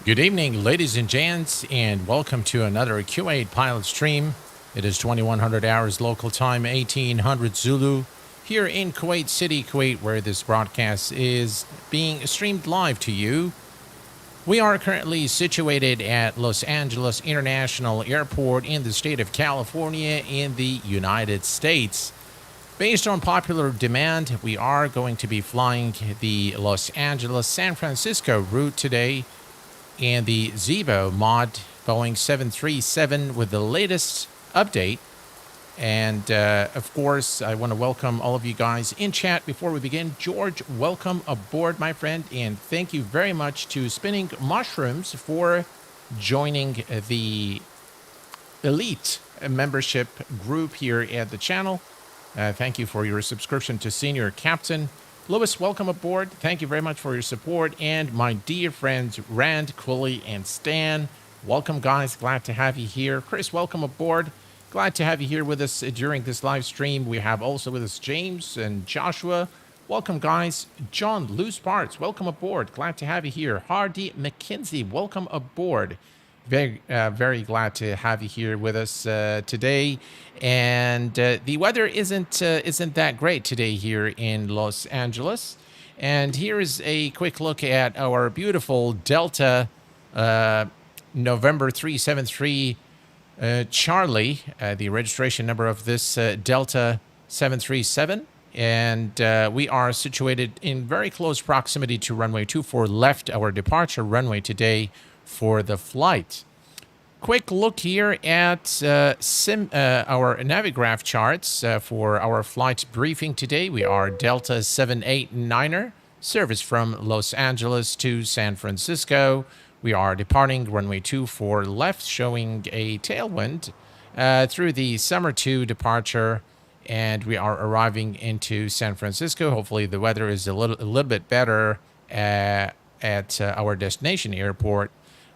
Good evening, ladies and gents, and welcome to another Q8 pilot stream. It is 2100 hours local time, 1800 Zulu, here in Kuwait City, Kuwait, where this broadcast is being streamed live to you. We are currently situated at Los Angeles International Airport in the state of California in the United States. Based on popular demand, we are going to be flying the Los Angeles-San Francisco route today, and the Zibo Mod Boeing 737 with the latest update. And of course, I want to welcome all of you guys in chat before we begin. George, welcome aboard, my friend, and thank you very much to Spinning Mushrooms for joining the elite membership group here at the channel. Thank you for your subscription to Senior Captain. Lewis, welcome aboard. Thank you very much for your support. And my dear friends, Rand, Quilly, and Stan, welcome, guys. Glad to have you here. Chris, welcome aboard. Glad to have you here with us during this live stream. We have also with us James and Joshua. Welcome, guys. John, Loose Parts, welcome aboard. Glad to have you here. Hardy McKinsey, welcome aboard. Very glad to have you here with us today. And the weather isn't that great today here in Los Angeles. And here is a quick look at our beautiful Delta November 373 Charlie, the registration number of this Delta 737. And we are situated in very close proximity to runway 24 left, our departure runway today for the flight. Quick look here at our Navigraph charts for our flight briefing today. We are Delta 789er, service from Los Angeles to San Francisco. We are departing runway 24 left, showing a tailwind through the Summer 2 departure, and we are arriving into San Francisco. Hopefully the weather is a little bit better at our destination airport.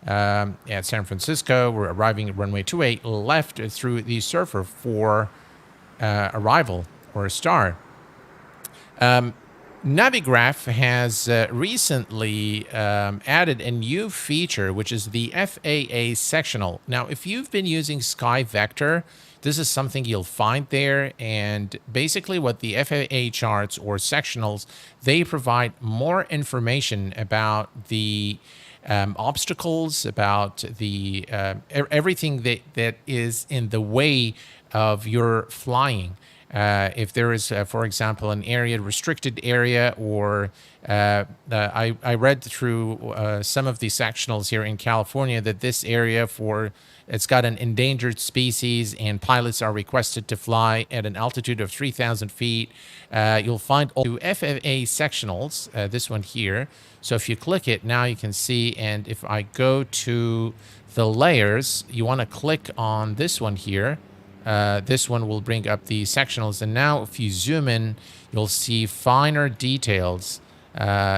At San Francisco, we're arriving at runway 28 left through the Surfer for arrival or a star. Navigraph has recently added a new feature, which is the FAA sectional. Now, if you've been using SkyVector, this is something you'll find there. And basically what the FAA charts or sectionals, they provide more information about the obstacles, about the everything that is in the way of your flying. If there is, for example, an restricted area, or I read through some of the sectionals here in California that this area it's got an endangered species and pilots are requested to fly at an altitude of 3,000 feet. You'll find all FAA sectionals, this one here. So if you click it, now you can see, and if I go to the layers, you want to click on this one here. This one will bring up the sectionals. And now if you zoom in, you'll see finer details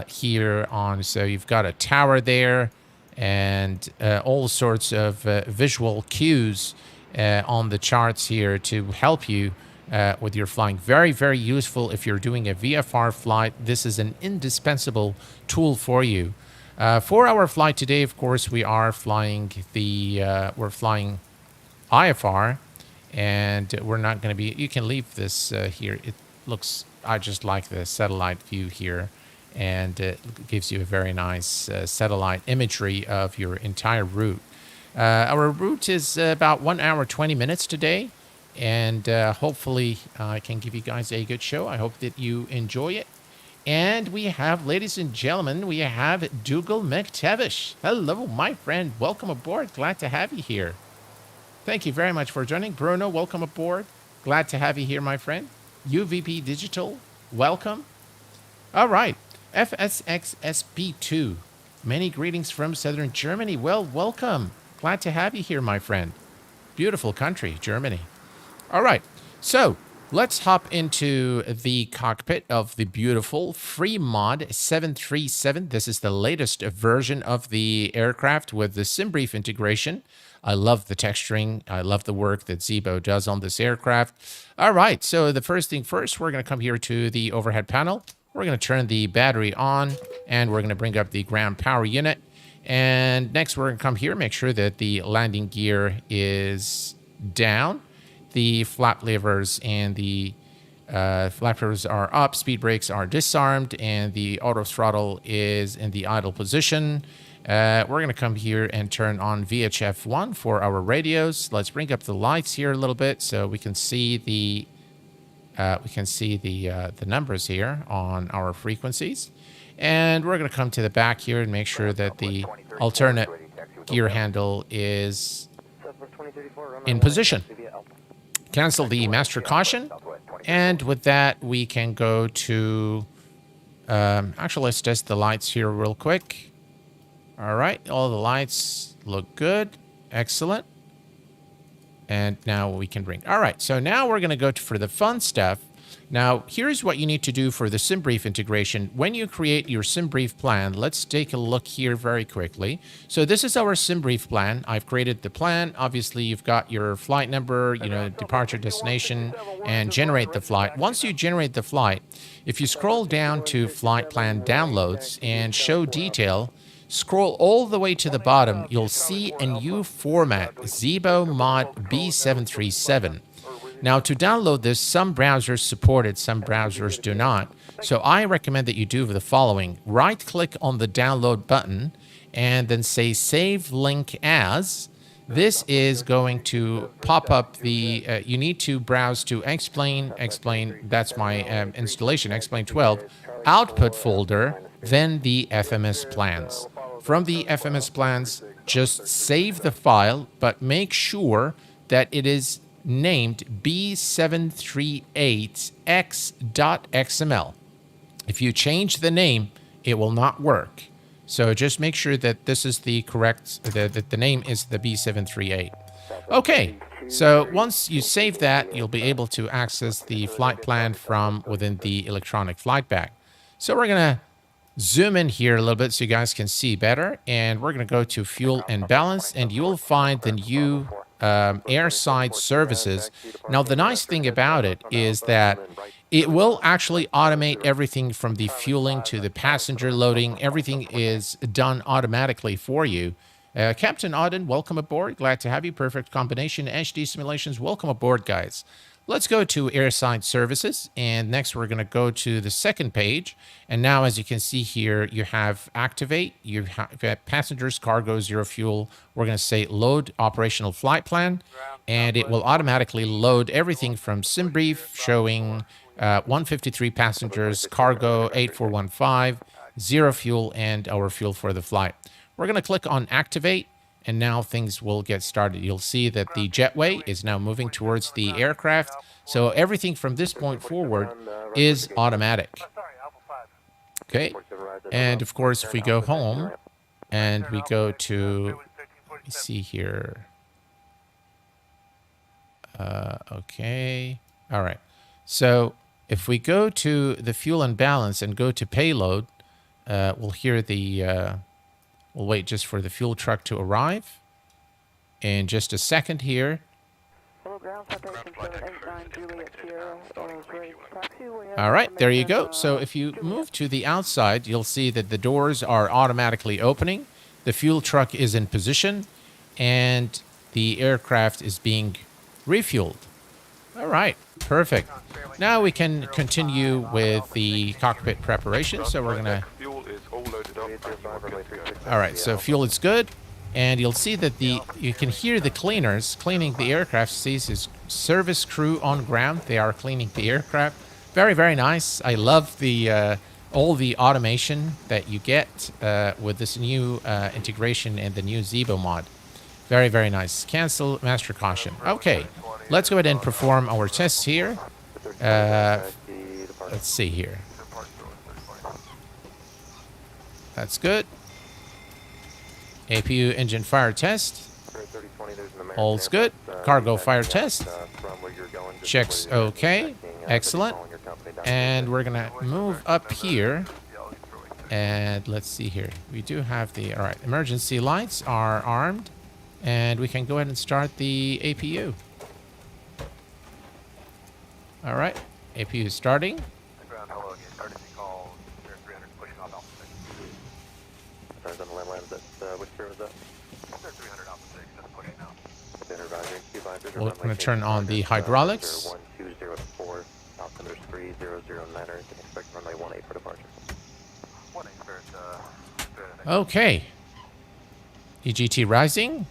here on. So you've got a tower there and all sorts of visual cues on the charts here to help you with your flying. Very, very useful if you're doing a VFR flight. This is an indispensable tool for you. For our flight today, of course, we are flying we're flying IFR. And we're not going to be, you can leave this here. It looks, I just like the satellite view here. And it gives you a very nice satellite imagery of your entire route. Our route is about 1 hour, 20 minutes today. And hopefully I can give you guys a good show. I hope that you enjoy it. And we have, ladies and gentlemen, we have Dougal McTavish. Hello, my friend. Welcome aboard. Glad to have you here. Thank you very much for joining. Bruno, welcome aboard. Glad to have you here, my friend. UVP Digital, welcome. All right, FSXSP2. Many greetings from southern Germany. Well, welcome. Glad to have you here, my friend. Beautiful country, Germany. All right, so let's hop into the cockpit of the beautiful Free Mod 737. This is the latest version of the aircraft with the SimBrief integration. I love the texturing. I love the work that Zibo does on this aircraft. All right, so the first thing first, we're going to come here to the overhead panel. We're going to turn the battery on, and we're going to bring up the ground power unit. And next, we're going to come here, make sure that the landing gear is down. The flap levers and the flap levers are up. Speed brakes are disarmed. And the auto throttle is in the idle position. We're going to come here and turn on VHF1 for our radios. Let's bring up the lights here a little bit so we can see the numbers here on our frequencies. And we're going to come to the back here and make sure that the alternate gear handle is in position. Cancel the master caution. And with that, we can go to... actually, let's test the lights here real quick. All right, all the lights look good. Excellent. And now we can bring... All right, so now we're going to go for the fun stuff. Now, here's what you need to do for the SimBrief integration. When you create your SimBrief plan, let's take a look here very quickly. So this is our SimBrief plan. I've created the plan. Obviously, you've got your flight number, departure, destination, and generate the flight. Once you generate the flight, if you scroll down to Flight Plan Downloads and Show Detail, scroll all the way to the bottom, you'll see a new format, Zibo Mod B737. Now, to download this, some browsers support it, some browsers do not. So I recommend that you do the following. Right-click on the download button and then say Save Link As. This is going to pop up the... you need to browse to Explain, that's my installation, Explain 12, Output folder, then the FMS plans. From the FMS plans, just save the file, but make sure that it is named B738x.xml. If you change the name, it will not work. So just make sure that this is the correct, that the name is the B738. Okay, so once you save that, you'll be able to access the flight plan from within the electronic flight bag. So we're going to zoom in here a little bit so you guys can see better. And we're going to go to Fuel and Balance, and you will find the new airside services. Now, the nice thing about it is that it will actually automate everything from the fueling to the passenger loading. Everything is done automatically for you. Captain Auden, welcome aboard. Glad to have you. Perfect combination. HD Simulations, welcome aboard, guys. Let's go to airside services, and next we're going to go to the second page. And now, as you can see here, you have activate, you have passengers, cargo, zero fuel. We're going to say load operational flight plan, and it will automatically load everything from SimBrief showing 153 passengers, cargo 8415, zero fuel, and our fuel for the flight. We're going to click on activate. And now things will get started. You'll see that the jetway is now moving towards the aircraft. So everything from this point forward is automatic. Okay. And of course, if we go home and we go to, let me see here. Okay. All right. So if we go to the fuel and balance and go to payload, we'll hear the... We'll wait just for the fuel truck to arrive. In just a second here. All right, there you go. So if you move to the outside, you'll see that the doors are automatically opening. The fuel truck is in position, and the aircraft is being refueled. All right, perfect. Now we can continue with the cockpit preparation. So we're going to... All right, so fuel is good. And you'll see that you can hear the cleaners cleaning the aircraft. Sees his service crew on ground. They are cleaning the aircraft. Very, very nice. I love the all the automation that you get with this new integration and the new Zibo mod. Very, very nice. Cancel master caution. Okay, let's go ahead and perform our tests here. Let's see here. That's good. APU engine fire test. All's good. Cargo fire test. Checks okay. Excellent. And we're going to move up here. And let's see here. We do have the... All right. Emergency lights are armed. And we can go ahead and start the APU. All right. APU is starting. We're going to turn on the hydraulics. Okay. EGT rising.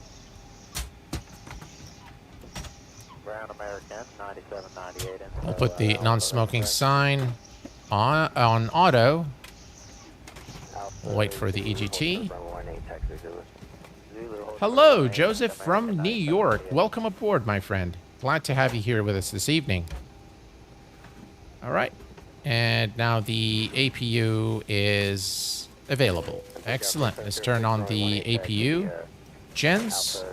We'll put the non-smoking sign on auto. We'll wait for the EGT. Hello, Joseph from New York. Welcome aboard, my friend. Glad to have you here with us this evening. All right. And now the APU is available. Excellent. Let's turn on the APU gens.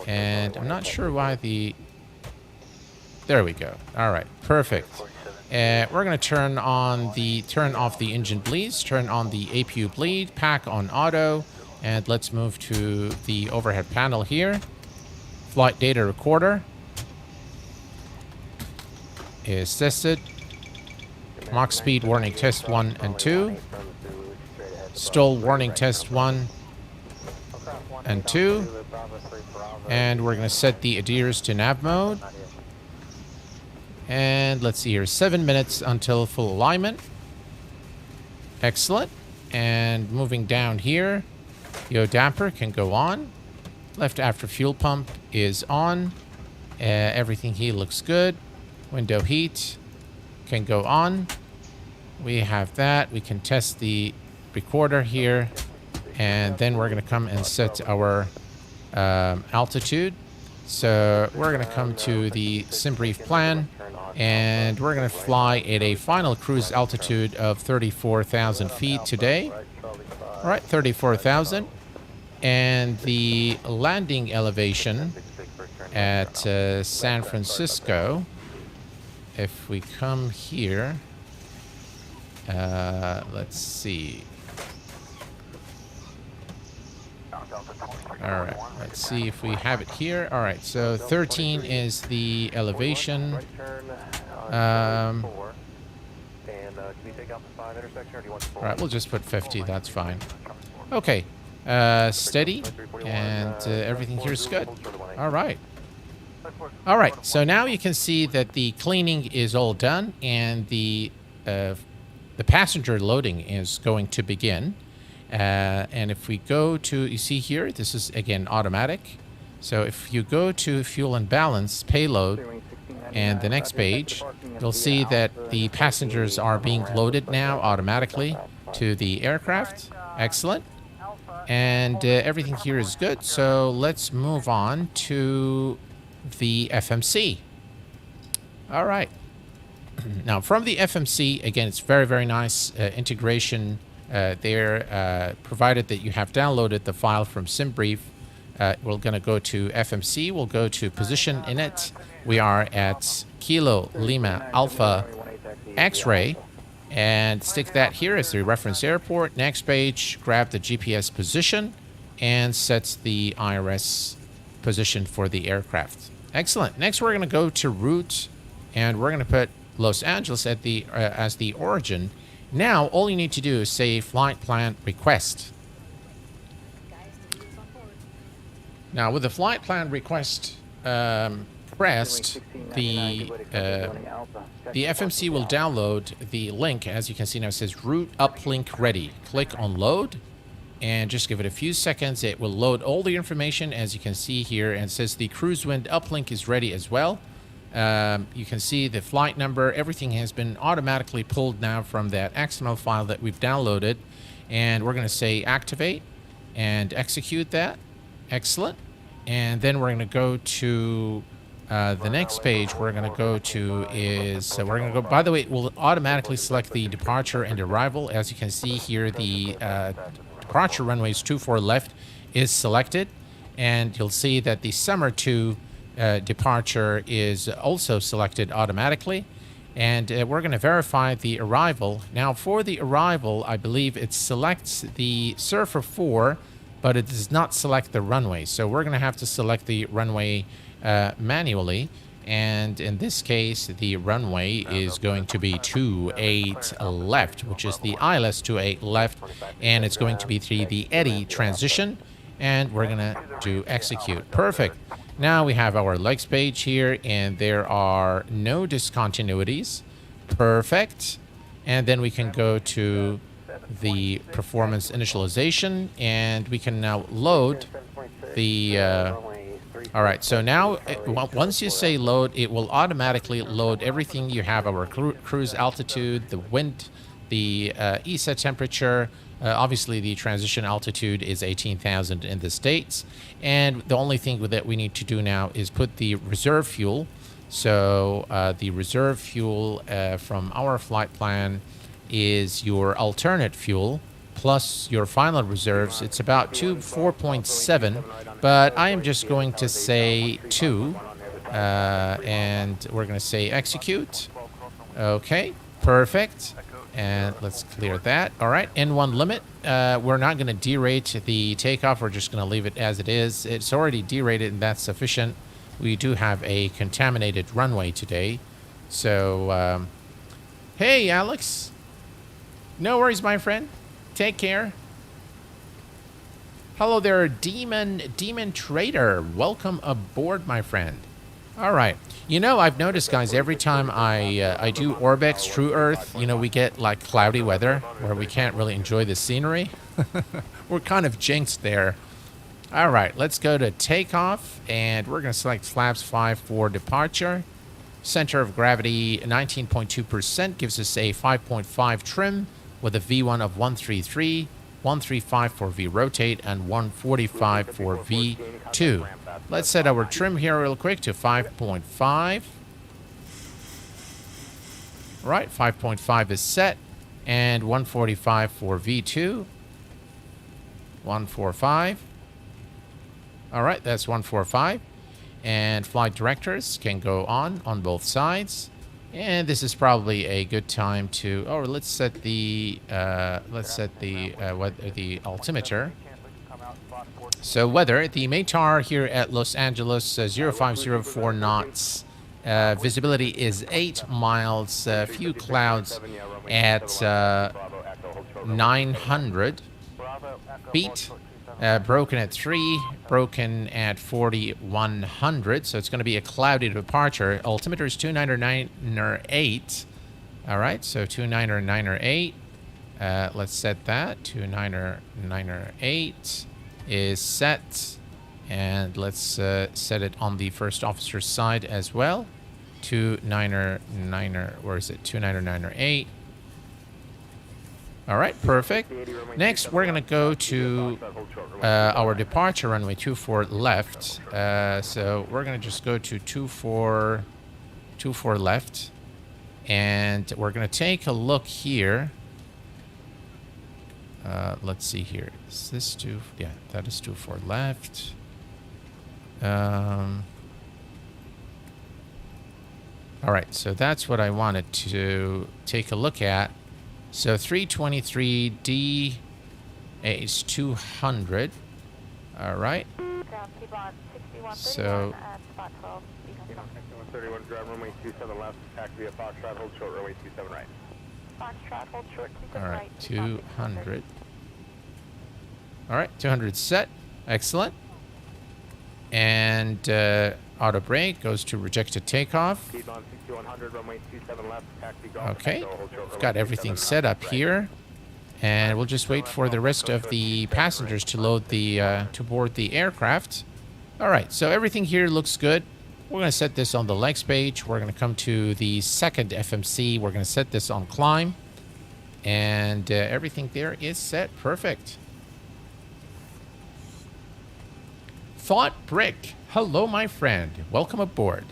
And I'm not sure why the... There we go. All right. Perfect. We're going to turn off the engine bleeds, turn on the APU bleed, pack on auto, and let's move to the overhead panel here. Flight data recorder is tested. Mach speed warning test 1 and 2. Stall warning test 1 and 2. And we're going to set the ADDONS to nav mode. And let's see here, 7 minutes until full alignment. Excellent. And moving down here, yaw damper can go on. Left after fuel pump is on. Everything here looks good. Window heat can go on. We have that. We can test the recorder here. And then we're going to come and set our altitude. So we're going to come to the SimBrief plan. And we're going to fly at a final cruise altitude of 34,000 feet today. All right, 34,000. And the landing elevation at San Francisco, if we come here, let's see. All right, let's see if we have it here. All right, so 13 is the elevation. All right, we'll just put 50. That's fine. Okay, steady, and everything here is good. All right. All right, so now you can see that the cleaning is all done, and the passenger loading is going to begin. And if we go to, you see here, this is again automatic. So if you go to fuel and balance, payload, and the next page, you'll see that the passengers are being loaded now automatically to the aircraft. Excellent. And everything here is good. So let's move on to the FMC. All right. Now from the FMC, again, it's very, very nice integration there, provided that you have downloaded the file from SimBrief. We're going to go to FMC. We'll go to position init. We are at Kilo Lima Alpha X-ray, and stick that here as the reference airport. Next page, grab the GPS position and sets the IRS position for the aircraft. Excellent. Next, we're going to go to route, and we're going to put Los Angeles at the as the origin. Now, all you need to do is say flight plan request. Now, with the flight plan request pressed, the FMC will download the link. As you can see now, it says route uplink ready. Click on load, and just give it a few seconds. It will load all the information, as you can see here, and it says the cruise wind uplink is ready as well. You can see the flight number. Everything has been automatically pulled now from that XML file that we've downloaded. And we're going to say activate and execute that. Excellent. And then we're going to go to the next page. We're going to go to is, we're going to go, by the way, it will automatically select the departure and arrival. As you can see here, the departure runways 24 left is selected. And you'll see that the summer 2 departure is also selected automatically. And we're going to verify the arrival. Now for the arrival, I believe it selects the Surfer 4, but it does not select the runway. So we're going to have to select the runway manually. And in this case, the runway is going to be 28 left, which is the ILS 28 left. And it's going to be the eddy transition. And we're going to do execute. Perfect. Now we have our legs page here, and there are no discontinuities. Perfect. And then we can go to the performance initialization, and we can now load the... all right, so now once you say load, it will automatically load everything you have, our cruise altitude, the wind, the ESA temperature. Obviously, the transition altitude is 18,000 in the States. And the only thing that we need to do now is put the reserve fuel. So the reserve fuel from our flight plan is your alternate fuel plus your final reserves. It's about 4.7, but I am just going to say 2. And we're going to say execute. Okay, perfect. And let's clear that. All right, N1 limit. We're not going to derate the takeoff. We're just going to leave it as it is. It's already derated, and that's sufficient. We do have a contaminated runway today. So, hey, Alex. No worries, my friend. Take care. Hello there, Demon Trader. Welcome aboard, my friend. All right. You know, I've noticed, guys, every time I do ORBX TrueEarth, you know, we get like cloudy weather where we can't really enjoy the scenery. We're kind of jinxed there. All right, let's go to takeoff, and we're going to select flaps 5 for departure. Center of gravity 19.2% gives us a 5.5 trim with a V1 of 133, 135 for V rotate, and 145 for V2. Let's set our trim here real quick to 5.5. All right, 5.5 is set, and 145 for V2. 145. All right, that's 145. And flight directors can go on both sides. And this is probably a good time to... Oh, let's set the altimeter. So weather, the METAR here at Los Angeles, 0504 knots. Visibility is 8 miles. Few clouds at 900 feet. Broken at 3, broken at 4,100. So it's going to be a cloudy departure. Altimeter is 29908. All right, so 29908. Let's set that. 29908 is set. And let's set it on the first officer's side as well. 299, where is it? 29908. All right, perfect. Next, we're going to go to our departure runway 24 left. So we're going to just go to 24 left. And we're going to take a look here. Let's see here. Is this 2? Yeah, that is 24 left. All right, so that's what I wanted to take a look at. So 323D is 200. All right. So 31, ground runway 27 left, taxi via Foxtrot, hold short, runway 27 right. Foxtrot, hold short, 27 all right, right. 200. All right, 200 set. Excellent. And auto brake goes to rejected takeoff. Okay, we've got everything set up here, and we'll just wait for the rest of the passengers to load the to board the aircraft. All right, so everything here looks good. We're going to set this on the legs page. We're going to come to the second FMC. We're going to set this on climb, and everything there is set. Perfect. Thought Brick. Hello, my friend. Welcome aboard.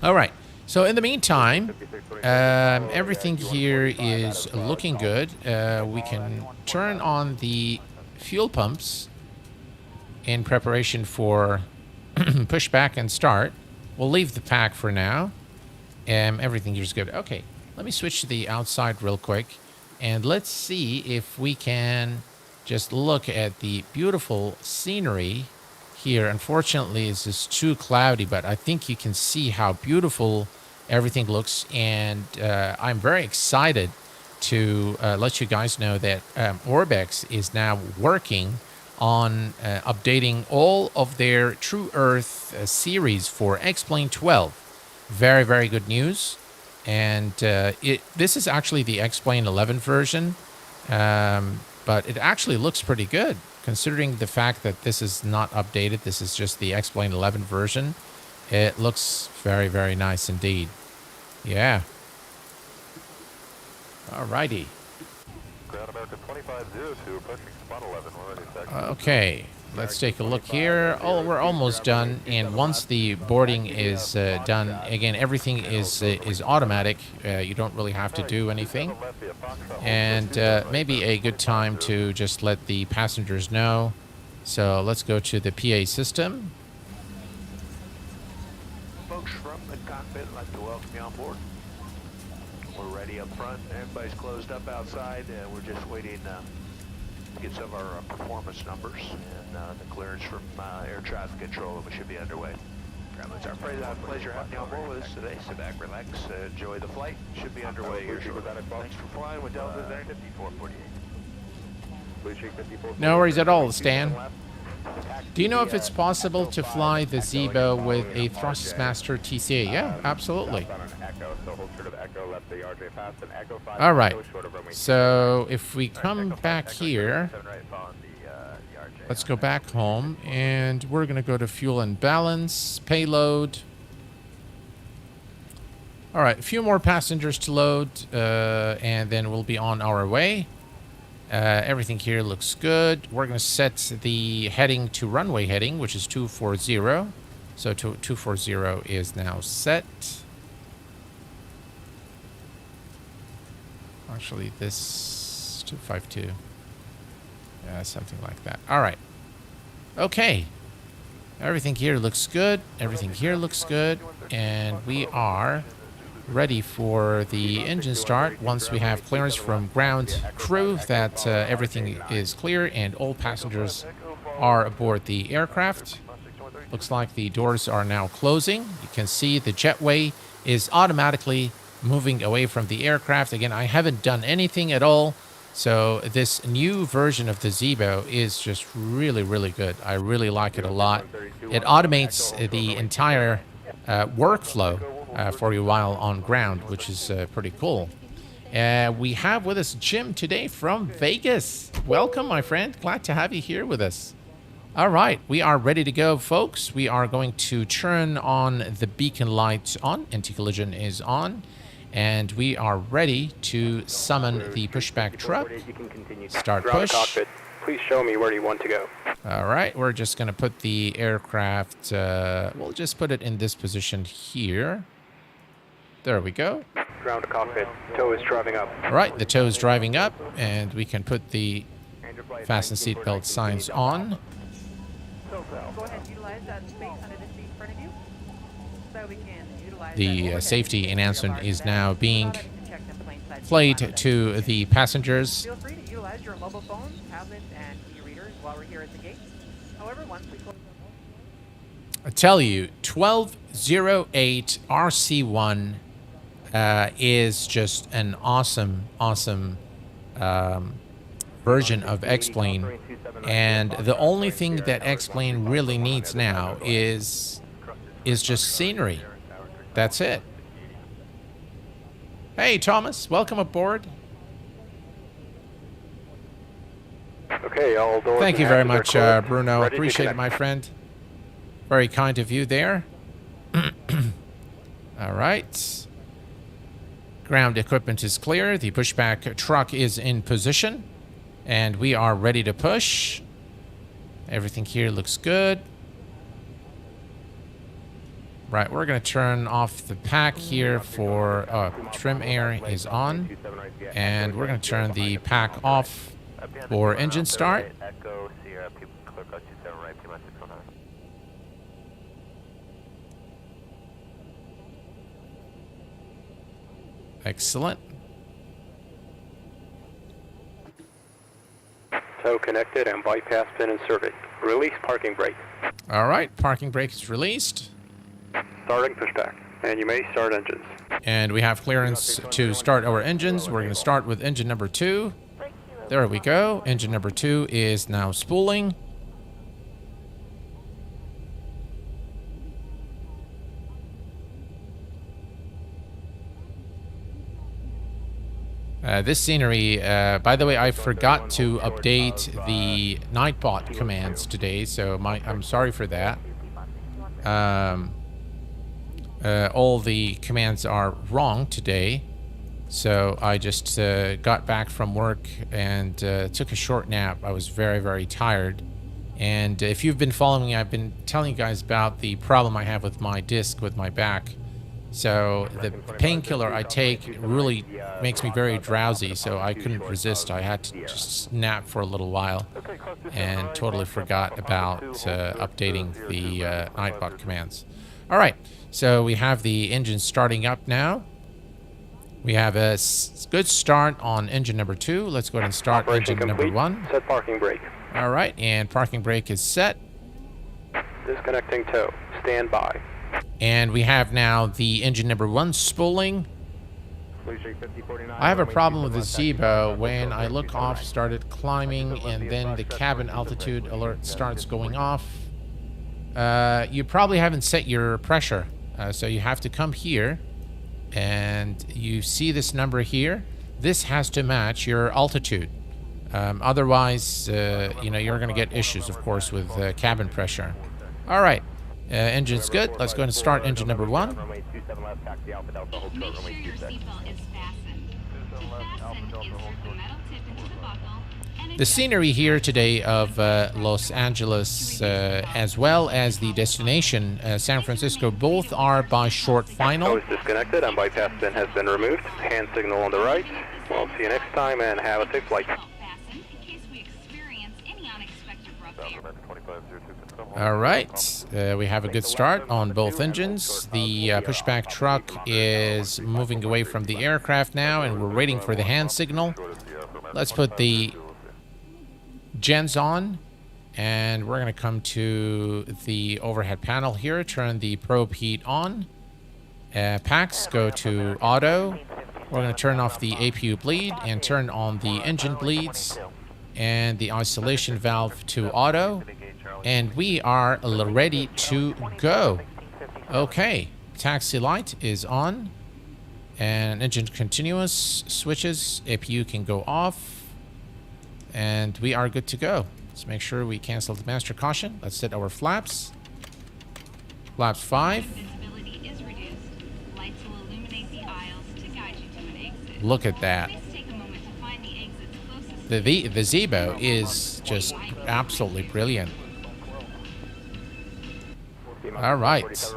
All right. So in the meantime, everything here is looking good. We can turn on the fuel pumps in preparation for pushback and start. We'll leave the pack for now. Everything here is good. Okay. Let me switch to the outside real quick. And let's see if we can just look at the beautiful scenery here. Unfortunately, it's just too cloudy, but I think you can see how beautiful everything looks. And I'm very excited to let you guys know that ORBX is now working on updating all of their TrueEarth series for X-Plane 12. Very, very good news. And this is actually the X-Plane 11 version, but it actually looks pretty good considering the fact that this is not updated. This is just the X-Plane 11 version. It looks very, very nice indeed. Yeah. Alrighty. Ground America 2502, approaching spot 11. We're ready to taxi. Okay, let's take a look here. Oh, we're almost done. And once the boarding is done, again, everything is automatic. You don't really have to do anything. And maybe a good time to just let the passengers know. So let's go to the PA system. Folks from the cockpit, I'd like to welcome you on board. We're ready up front. Everybody's closed up outside. We're just waiting to get some of our performance numbers and the clearance from air traffic control, and we should be underway. It's our pleasure having you on board with us today. Sit back, relax, enjoy the flight. Should be underway here shortly. Thanks for flying with Delta 5448. No worries at all, Stan. Do you know if it's possible to fly the Zibo with a Thrustmaster TCA? Yeah, absolutely. All right. So if we come back here, let's go back home, and we're going to go to fuel and balance, payload. All right, a few more passengers to load, and then we'll be on our way. Everything here looks good. We're going to set the heading to runway heading, which is 240. So 240 is now set. Actually, this 252. Yeah, something like that. All right. Okay. Everything here looks good. Everything here looks good. And we are ready for the engine start once we have clearance from ground crew that everything is clear and all passengers are aboard the aircraft. Looks like the doors are now closing. You can see the jetway is automatically moving away from the aircraft. Again, I haven't done anything at all. So this new version of the Zibo is just really, really good. I really like it a lot. It automates the entire workflow for you while on ground, which is pretty cool. We have with us Jim today from Vegas. Welcome, my friend. Glad to have you here with us. All right, we are ready to go, folks. We are going to turn on the beacon lights on. Anti-collision is on. And we are ready to summon the pushback truck. Start push. Cockpit. Please show me where you want to go. All right, we're just going to put the aircraft, we'll just put it in this position here. There we go. Ground to cockpit. Tow is driving up. All right, the tow is driving up, and we can put the fasten seatbelt signs on. Go ahead and utilize that space under the seat in front of you. So we can utilize The safety announcement is now being played to the passengers. Feel free to utilize your mobile phones, tablets, and e-readers while we're here at the gate. However, once we close... I tell you, 1208 RC1 is just an awesome version of X-Plane. And the only thing that X-Plane really needs now is just scenery. That's it. Hey, Thomas, welcome aboard. Okay, all doors. Thank you and very hatches much, are closed. Bruno. Ready to Appreciate it, connect. my friend. Very kind of you there. All right. Ground equipment is clear. The pushback truck is in position. And we are ready to push. Everything here looks good. Right, we're going to turn off the pack here for trim air is on. And we're going to turn the pack off for engine start. Echo Sierra, people clear code 27 right, P-minus 619. Excellent. Tow connected and bypass pin inserted. Release parking brake. All right, parking brake is released. Starting pushback. And you may start engines. And we have clearance to start our engines. We're going to start with engine number 2. There we go. Engine number 2 is now spooling. This scenery, by the way, I forgot to update the Nightbot commands today, so I'm sorry for that. All the commands are wrong today, so I just got back from work and took a short nap. I was very, very tired. And if you've been following me, I've been telling you guys about the problem I have with my disc, with my back. So the painkiller I take really makes me very drowsy, so I couldn't resist. I had to just nap for a little while and totally forgot about updating the Nightbot commands. All right, so we have the engine starting up now. We have a good start on engine number 2. Let's go ahead and start engine number 1. Set parking brake. All right, and parking brake is set. Disconnecting tow. Stand by. And we have now the engine number 1 spooling. I have a problem with the Zibo. When I look off, started climbing, and then the cabin altitude alert starts going off. You probably haven't set your pressure, so you have to come here, and you see this number here. This has to match your altitude. Otherwise, you know, you're going to get issues, of course, with cabin pressure. All right. Engine's good. Let's go ahead and start engine number 1. Make sure your seatbelt is fastened. To fasten, insert the metal tip into the buckle and The scenery here today of Los Angeles, as well as the destination, San Francisco, both are by short Tow final. is disconnected and bypass pin has been removed. Hand signal on the right. We'll see you next time and have a safe flight. fasten in case we experience any unexpected rough air. All right, we have a good start on both engines. The pushback truck is moving away from the aircraft now, and we're waiting for the hand signal. Let's put the gens on, and we're going to come to the overhead panel here. Turn the probe heat on. Packs go to auto. We're going to turn off the APU bleed and turn on the engine bleeds and the isolation valve to auto. And we are ready to go. Okay, taxi light is on. And engine continuous switches. APU can go off. And we are good to go. Let's make sure we cancel the master caution. Let's set our flaps. Flaps 5. Visibility is reduced. Lights will illuminate the aisles to guide you to an exit. Look at that. Please take a moment to find the exits closest. The Zibo is just absolutely brilliant. All right.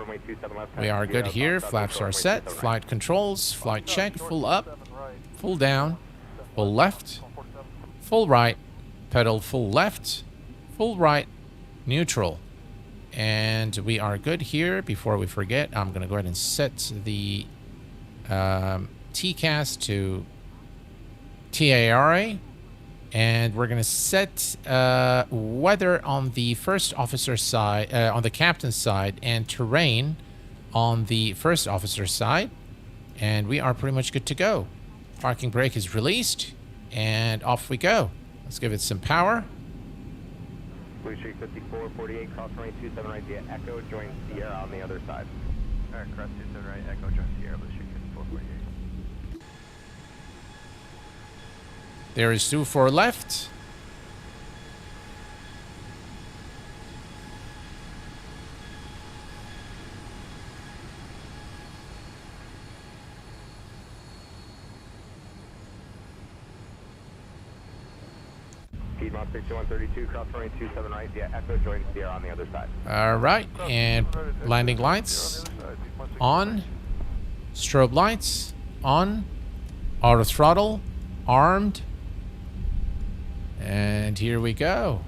We are good here. Flaps are set. Flight controls. Flight check. Full up. Full down. Full left. Full right. Pedal full left. Full right. Neutral. And we are good here. Before we forget, I'm going to go ahead and set the TCAS to TARA. And we're going to set weather on the first officer side, on the captain's side, and terrain on the first officer's side. And we are pretty much good to go. Parking brake is released, and off we go. Let's give it some power. Blue Street 5448, cross runway 27 right via Echo, join Sierra on the other side. Alright, cross 27 right, Echo, join Sierra, Blue Street 5448. There is 24 left. Piedmont 6132, cross runway 27 right via Echo, join Sierra on the other side. All right, and landing lights on. Strobe lights on. Auto throttle armed. And here we go.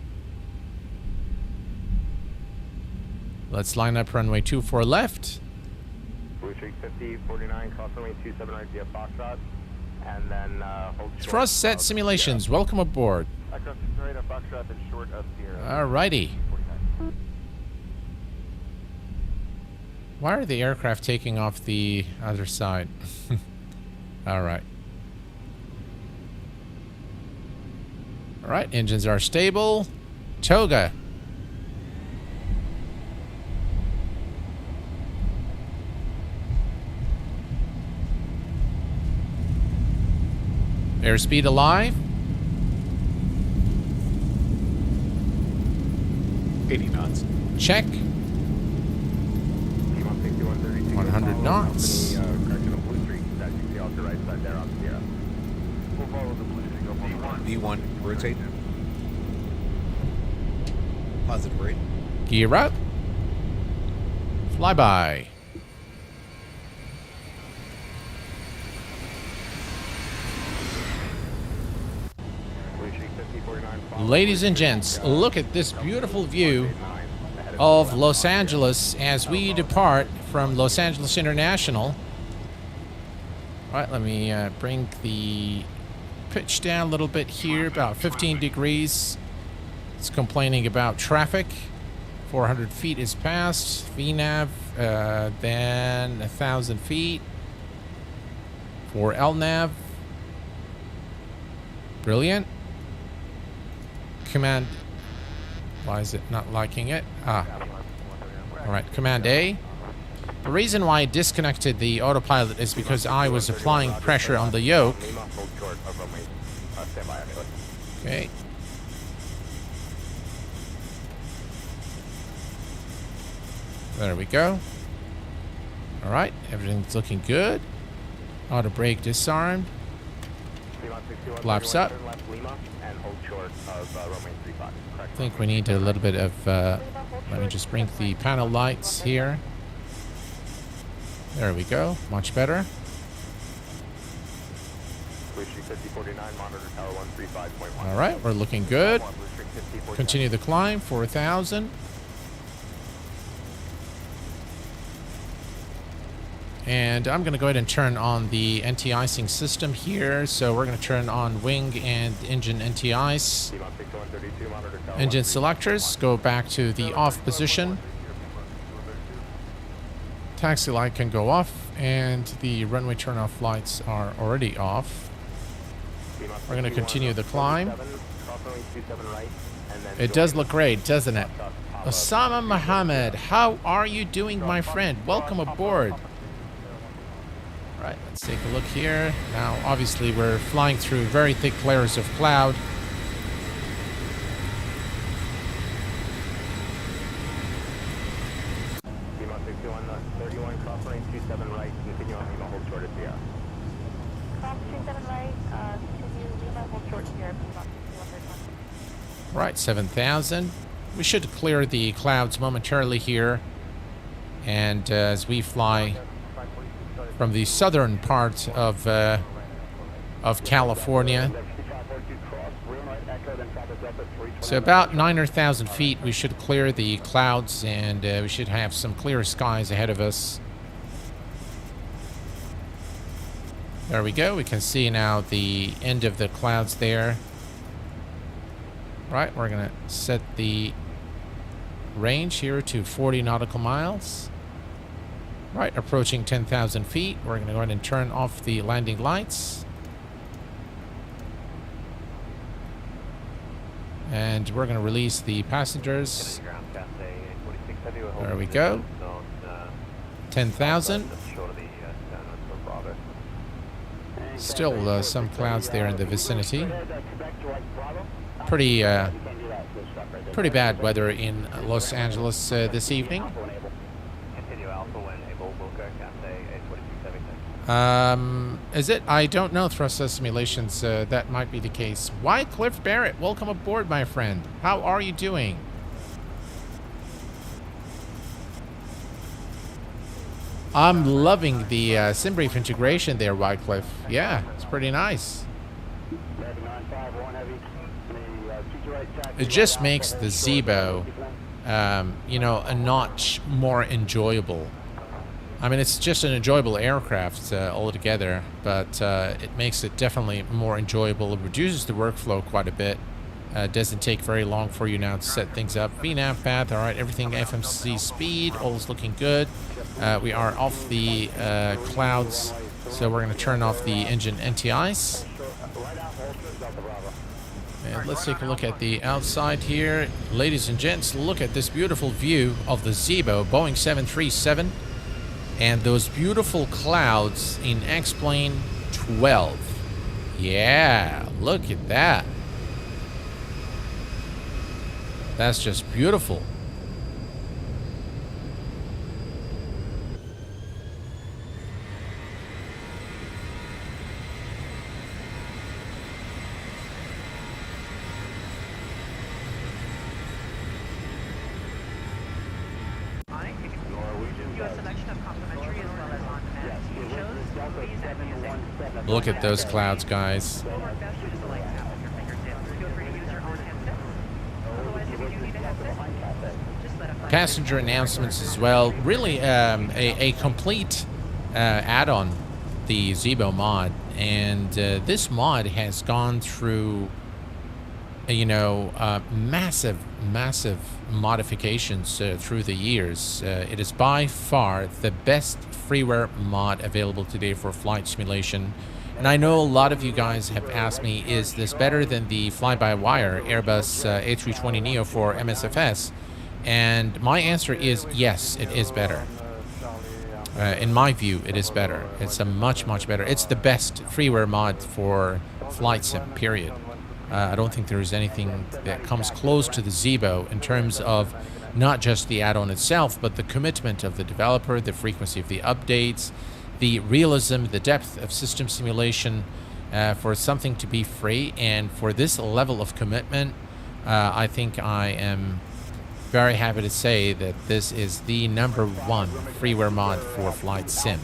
Let's line up runway 24 left. Blue Street 5049, cross runway 27 right via Foxtrot, and then hold short. Thrust set simulations. Welcome aboard. Echo 6 right, Foxtrot, and short of Sierra. Alrighty. Why are the aircraft taking off the other side? All right. All right, engines are stable. Toga. Airspeed alive. 80 knots. Check. T16132. 100 knots. Correction of Blue Street. That you see off the right side there on Sierra. We'll follow the blue streak up on the V1, rotate. Positive rate. Gear up. Flyby. Blue Street 5049. Ladies and gents, look at this beautiful view of Los Angeles as we depart from Los Angeles International. All right, let me bring the pitch down a little bit here, about 15 degrees. It's complaining about traffic. 400 feet is passed. VNAV, then 1,000 feet for LNAV. Brilliant. Command. Why is it not liking it? Ah. All right, Command A. The reason why I disconnected the autopilot is because I was applying pressure on the yoke. Okay. There we go. All right, everything's looking good. Auto brake disarmed. Flaps up. I think we need a little bit of, let me just bring the panel lights here. There we go, much better. All right, we're looking good. Continue the climb, 4,000. And I'm going to go ahead and turn on the anti-icing system here. So we're going to turn on wing and engine anti-ice. Engine selectors, go back to the off position. Taxi light can go off, and the runway turn-off lights are already off. We're going to continue the climb. It does look great, doesn't it? Osama Mohammed, how are you doing, my friend? Welcome aboard. All right, let's take a look here. Now, obviously, we're flying through very thick layers of cloud. Right, 7,000. We should clear the clouds momentarily here. And as we fly from the southern part of California. So about 9,000 feet, we should clear the clouds, and we should have some clear skies ahead of us. There we go. We can see now the end of the clouds there. Right, we're going to set the range here to 40 nautical miles. Right, approaching 10,000 feet. We're going to go ahead and turn off the landing lights. And we're going to release the passengers. There we go. 10,000. Still some clouds there in the vicinity. Pretty bad weather in Los Angeles this evening. Is it? I don't know, thrust simulations. That might be the case. Wycliffe Barrett, welcome aboard, my friend. How are you doing? I'm loving the SimBrief integration there, Wycliffe. Yeah, it's pretty nice. It just makes the Zibo, you know, a notch more enjoyable. I mean, it's just an enjoyable aircraft altogether, but it makes it definitely more enjoyable. It reduces the workflow quite a bit. Doesn't take very long for you now to set things up. VNAV path, all right, everything FMC speed, all is looking good. We are off the clouds, so we're going to turn off the engine anti-ice. And let's take a look at the outside here. Ladies and gents, look at this beautiful view of the Zibo Boeing 737 and those beautiful clouds in X-Plane 12. Yeah, look at that. That's just beautiful. Look at those clouds, guys. Passenger announcements as well. Really a complete add-on, the Zibo mod. And this mod has gone through, massive modifications through the years. It is by far the best freeware mod available today for flight simulation. And I know a lot of you guys have asked me, is this better than the fly-by-wire Airbus A320neo for MSFS? And my answer is yes, it is better. In my view, it is better. It's a much better. It's the best freeware mod for flight sim, period. I don't think there's anything that comes close to the Zibo in terms of not just the add-on itself, but the commitment of the developer, the frequency of the updates, the realism, the depth of system simulation, for something to be free. And for this level of commitment, I think I am very happy to say that this is the #1 freeware mod for flight sim.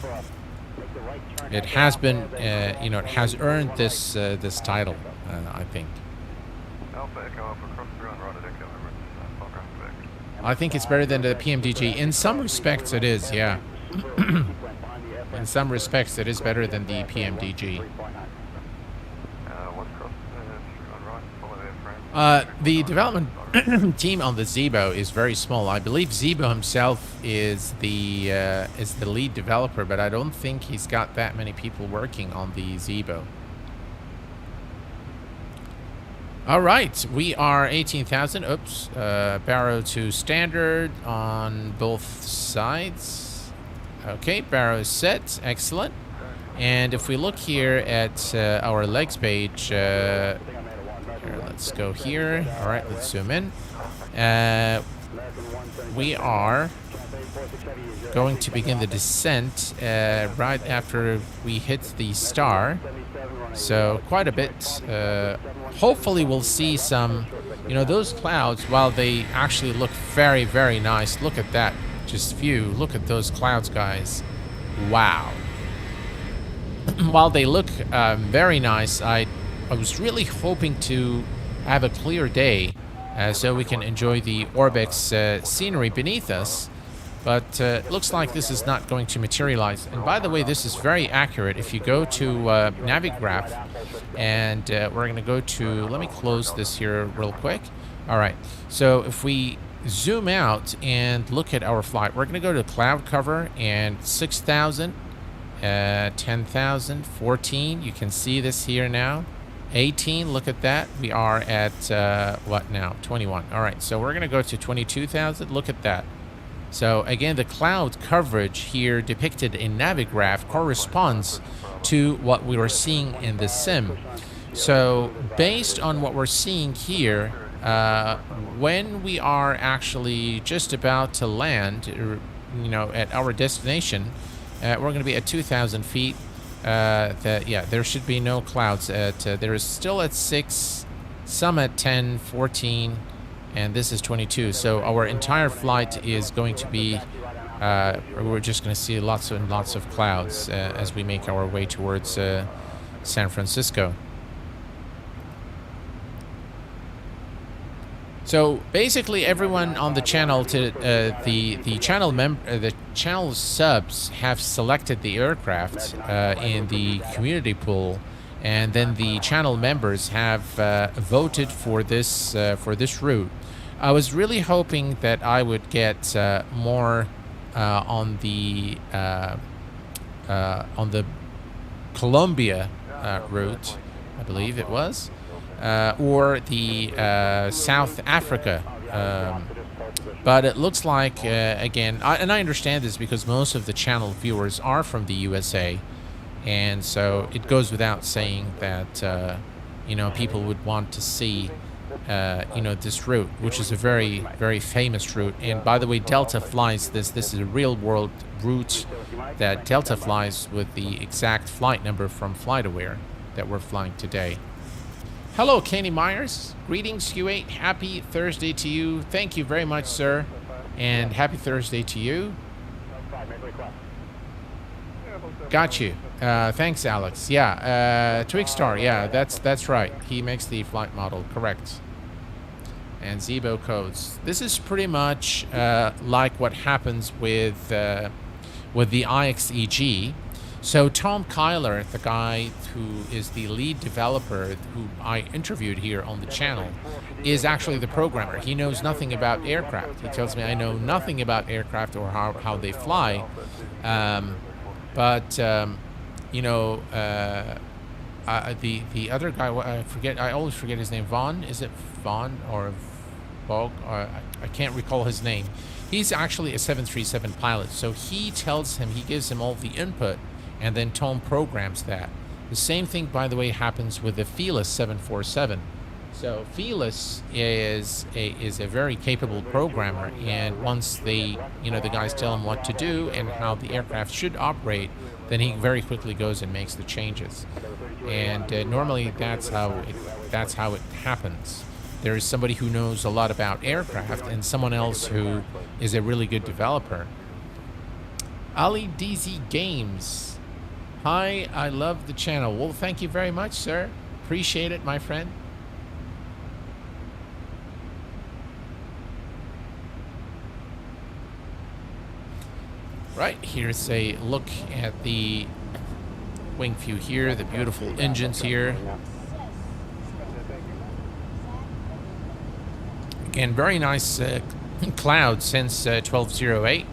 It has been, it has earned this this title, I think. I think it's better than the PMDG. In some respects, it is, yeah. In some respects, it is better than the PMDG. The development team on the Zibo is very small. I believe Zibo himself is the lead developer, but I don't think he's got that many people working on the Zibo. All right, we are 18,000. Oops, barrow to standard on both sides. Okay, barrow is set. Excellent. And if we look here at our legs page. Here, let's go here. All right, let's zoom in. We are going to begin the descent right after we hit the star. So quite a bit. Hopefully we'll see some, those clouds, while they actually look very nice. Look at that. Just view. Look at those clouds, guys. Wow. While they look very nice, I was really hoping to have a clear day so we can enjoy the ORBX scenery beneath us, but it looks like this is not going to materialize. And by the way, this is very accurate. If you go to Navigraph, and we're going to go to, let me close this here real quick. All right, so if we zoom out and look at our flight, we're going to go to cloud cover and 6,000, 10,000, 14. You can see this here now. 18, look at that. We are at what now? 21. All right, so we're going to go to 22,000. Look at that. So again, the cloud coverage here depicted in Navigraph corresponds to what we were seeing in the sim. So based on what we're seeing here, when we are actually just about to land, at our destination, we're going to be at 2,000 feet. There should be no clouds. There is still at 6, some at 10, 14, and this is 22. So our entire flight is going to be, we're just going to see lots and lots of clouds as we make our way towards San Francisco. So basically, everyone on the channel, the channel subs have selected the aircraft in the community pool, and then the channel members have voted for this route. I was really hoping that I would get more on the Colombia route, I believe it was. Or the South Africa, but it looks like again, and I understand this because most of the channel viewers are from the USA, And so it goes without saying that, you know, people would want to see, you know, this route, which is a very, very famous route. And by the way, Delta flies this. This is a real-world route that Delta flies with the exact flight number from FlightAware that we're flying today. Hello, Kenny Myers. Greetings, Q8. Happy Thursday to you. Thank you very much, sir. And happy Thursday to you. Got you. Thanks, Alex. Yeah, Twigstar. Yeah, that's right. He makes the flight model. Correct. And Zibo codes. This is pretty much like what happens with the IXEG. So Tom Kyler, the guy who is the lead developer who I interviewed here on the channel, is actually the programmer. He knows nothing about aircraft. He tells me I know nothing about aircraft or how they fly. You know, the other guy, I always forget his name. Vaughn? Is it Vaughn or Vogue? I can't recall his name. He's actually a 737 pilot. So he gives him all the input, and then Tom programs that. The same thing, by the way, happens with the Felis 747. So Felis is a very capable programmer, and once the guys tell him what to do and how the aircraft should operate, then he very quickly goes and makes the changes. And normally that's how it happens. There is somebody who knows a lot about aircraft and someone else who is a really good developer. Ali DZ Games. Hi, I love the channel. Well, thank you very much, sir. Appreciate it, my friend. Right, here's a look at the wing view here, the beautiful engines here. Again, very nice cloud since 1208.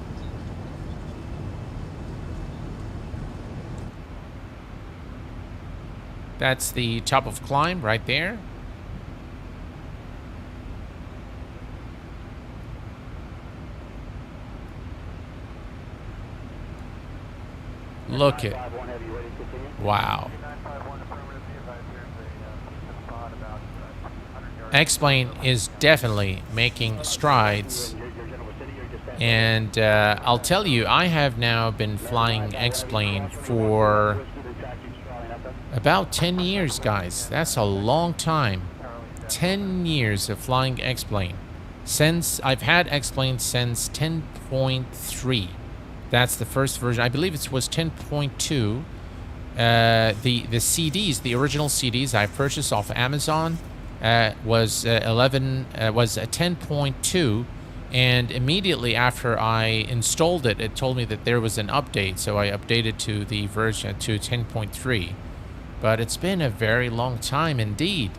That's the top of climb right there. Look at, wow. X-Plane is definitely making strides, and I'll tell you, I have now been flying X-Plane for about 10 years, guys. That's a long time. 10 years of flying X-Plane. Since I've had X-Plane since 10.3. That's the first version. I believe it was 10.2. The CDs, the original CDs I purchased off Amazon, was 10.2, and immediately after I installed it, it told me that there was an update, so I updated to the version to 10.3. But it's been a very long time indeed,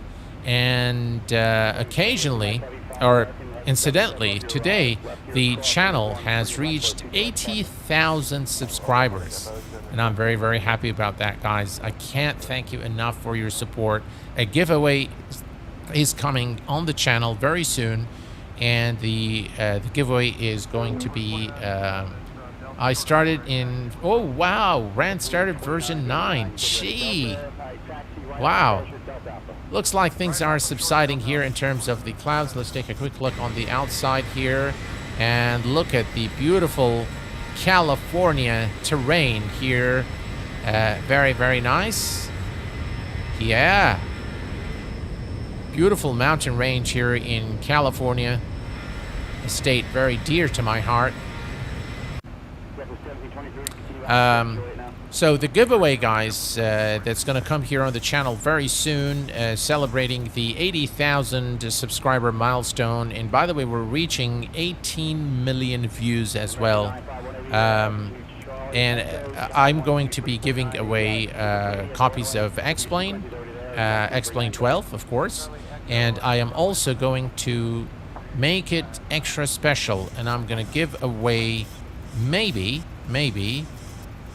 and occasionally, or incidentally, today the channel has reached 80,000 subscribers, and I'm very, very happy about that, guys. I can't thank you enough for your support. A giveaway is coming on the channel very soon, and the giveaway is going to be I started in, oh wow, RAN started version 9. Gee, wow. Looks like things are subsiding here in terms of the clouds. Let's take a quick look on the outside here and look at the beautiful California terrain here. Very, very nice. Yeah. Beautiful mountain range here in California, a state very dear to my heart. So the giveaway, guys, that's going to come here on the channel very soon, celebrating the 80,000 subscriber milestone. And by the way, we're reaching 18 million views as well. And I'm going to be giving away copies of X-Plane, X-Plane 12, of course. And I am also going to make it extra special, and I'm going to give away maybe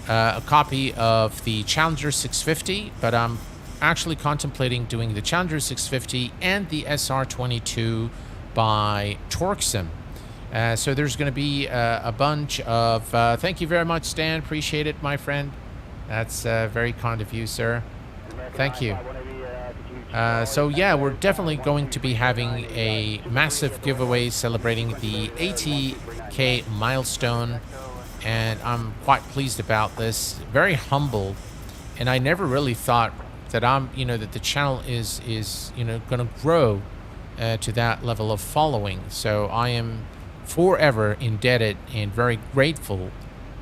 a copy of the Challenger 650, but I'm actually contemplating doing the Challenger 650 and the SR22 by TorqueSim. So there's going to be a bunch of... thank you very much, Stan. Appreciate it, my friend. That's very kind of you, sir. Thank you. So yeah, we're definitely going to be having a massive giveaway celebrating the 80K milestone, and I'm quite pleased about this. Very humbled, and I never really thought that that the channel is going to grow to that level of following. So I am forever indebted and very grateful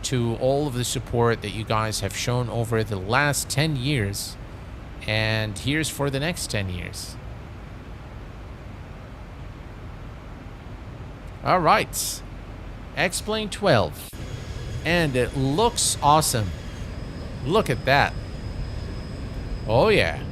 to all of the support that you guys have shown over the last 10 years. And here's for the next 10 years. All right. X-Plane 12. And it looks awesome. Look at that. Oh, yeah.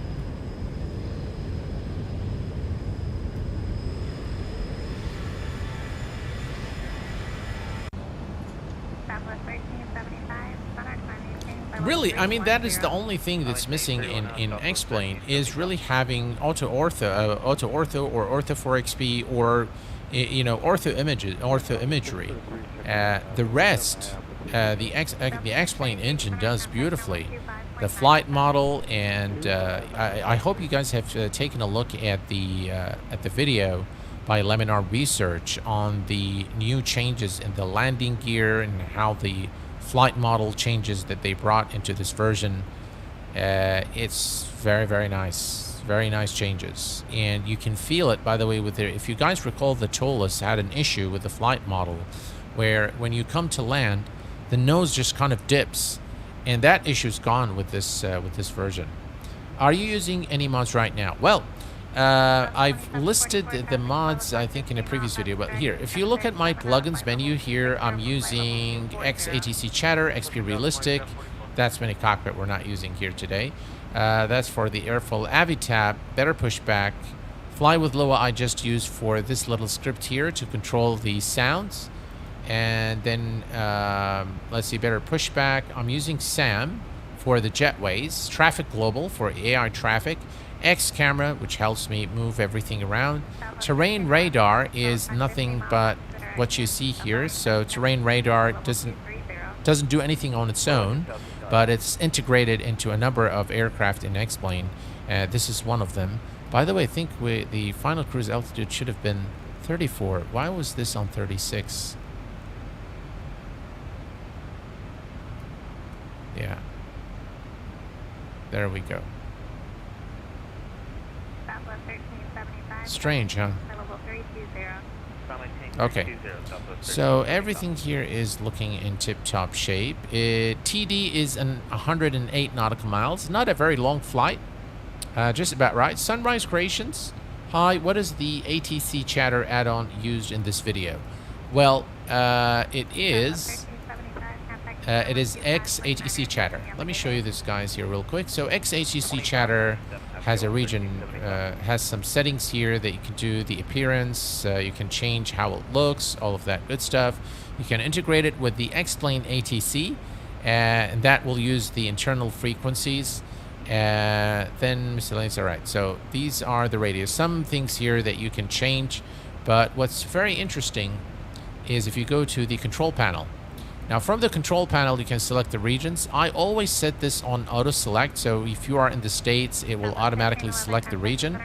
Really, I mean, that is the only thing that's missing in X-Plane is really having auto ortho or ortho 4XP or ortho imagery. The rest, the X-Plane engine does beautifully. The flight model, and I hope you guys have taken a look at the video by Laminar Research on the new changes in the landing gear and how the flight model changes that they brought into this version. It's very nice, very nice changes, and you can feel it, by the way, with if you guys recall, the Tolus had an issue with the flight model where when you come to land, the nose just kind of dips, and that issue's gone with this version. Are you using any mods right now? Well, I've listed the mods, I think, in a previous video, but here, if you look at my plugins menu here, I'm using XATC Chatter, XP Realistic. That's Mini Cockpit we're not using here today. That's for the airfoil Avitab, Better Pushback. Fly with Loa I just used for this little script here to control the sounds. And then, let's see, Better Pushback. I'm using SAM for the jetways, Traffic Global for AI traffic, X camera, which helps me move everything around. Terrain radar is nothing but what you see here. So terrain radar doesn't do anything on its own, but it's integrated into a number of aircraft in X-Plane. This is one of them. By the way, I think the final cruise altitude should have been 34. Why was this on 36? Yeah. There we go. Strange, huh? Okay. So everything here is looking in tip-top shape. TD is 108 nautical miles. Not a very long flight. Just about right. Sunrise Creations. Hi, what is the ATC Chatter add-on used in this video? Well, it is XATC Chatter. Let me show you this, guys, here real quick. So XATC Chatter has a region, has some settings here that you can do the appearance, you can change how it looks, all of that good stuff. You can integrate it with the X-Plane ATC, and that will use the internal frequencies. Then miscellaneous. All right, so these are the radios. Some things here that you can change, but what's very interesting is if you go to the control panel. Now from the control panel, you can select the regions. I always set this on auto select, so if you are in the States, it will automatically select the region.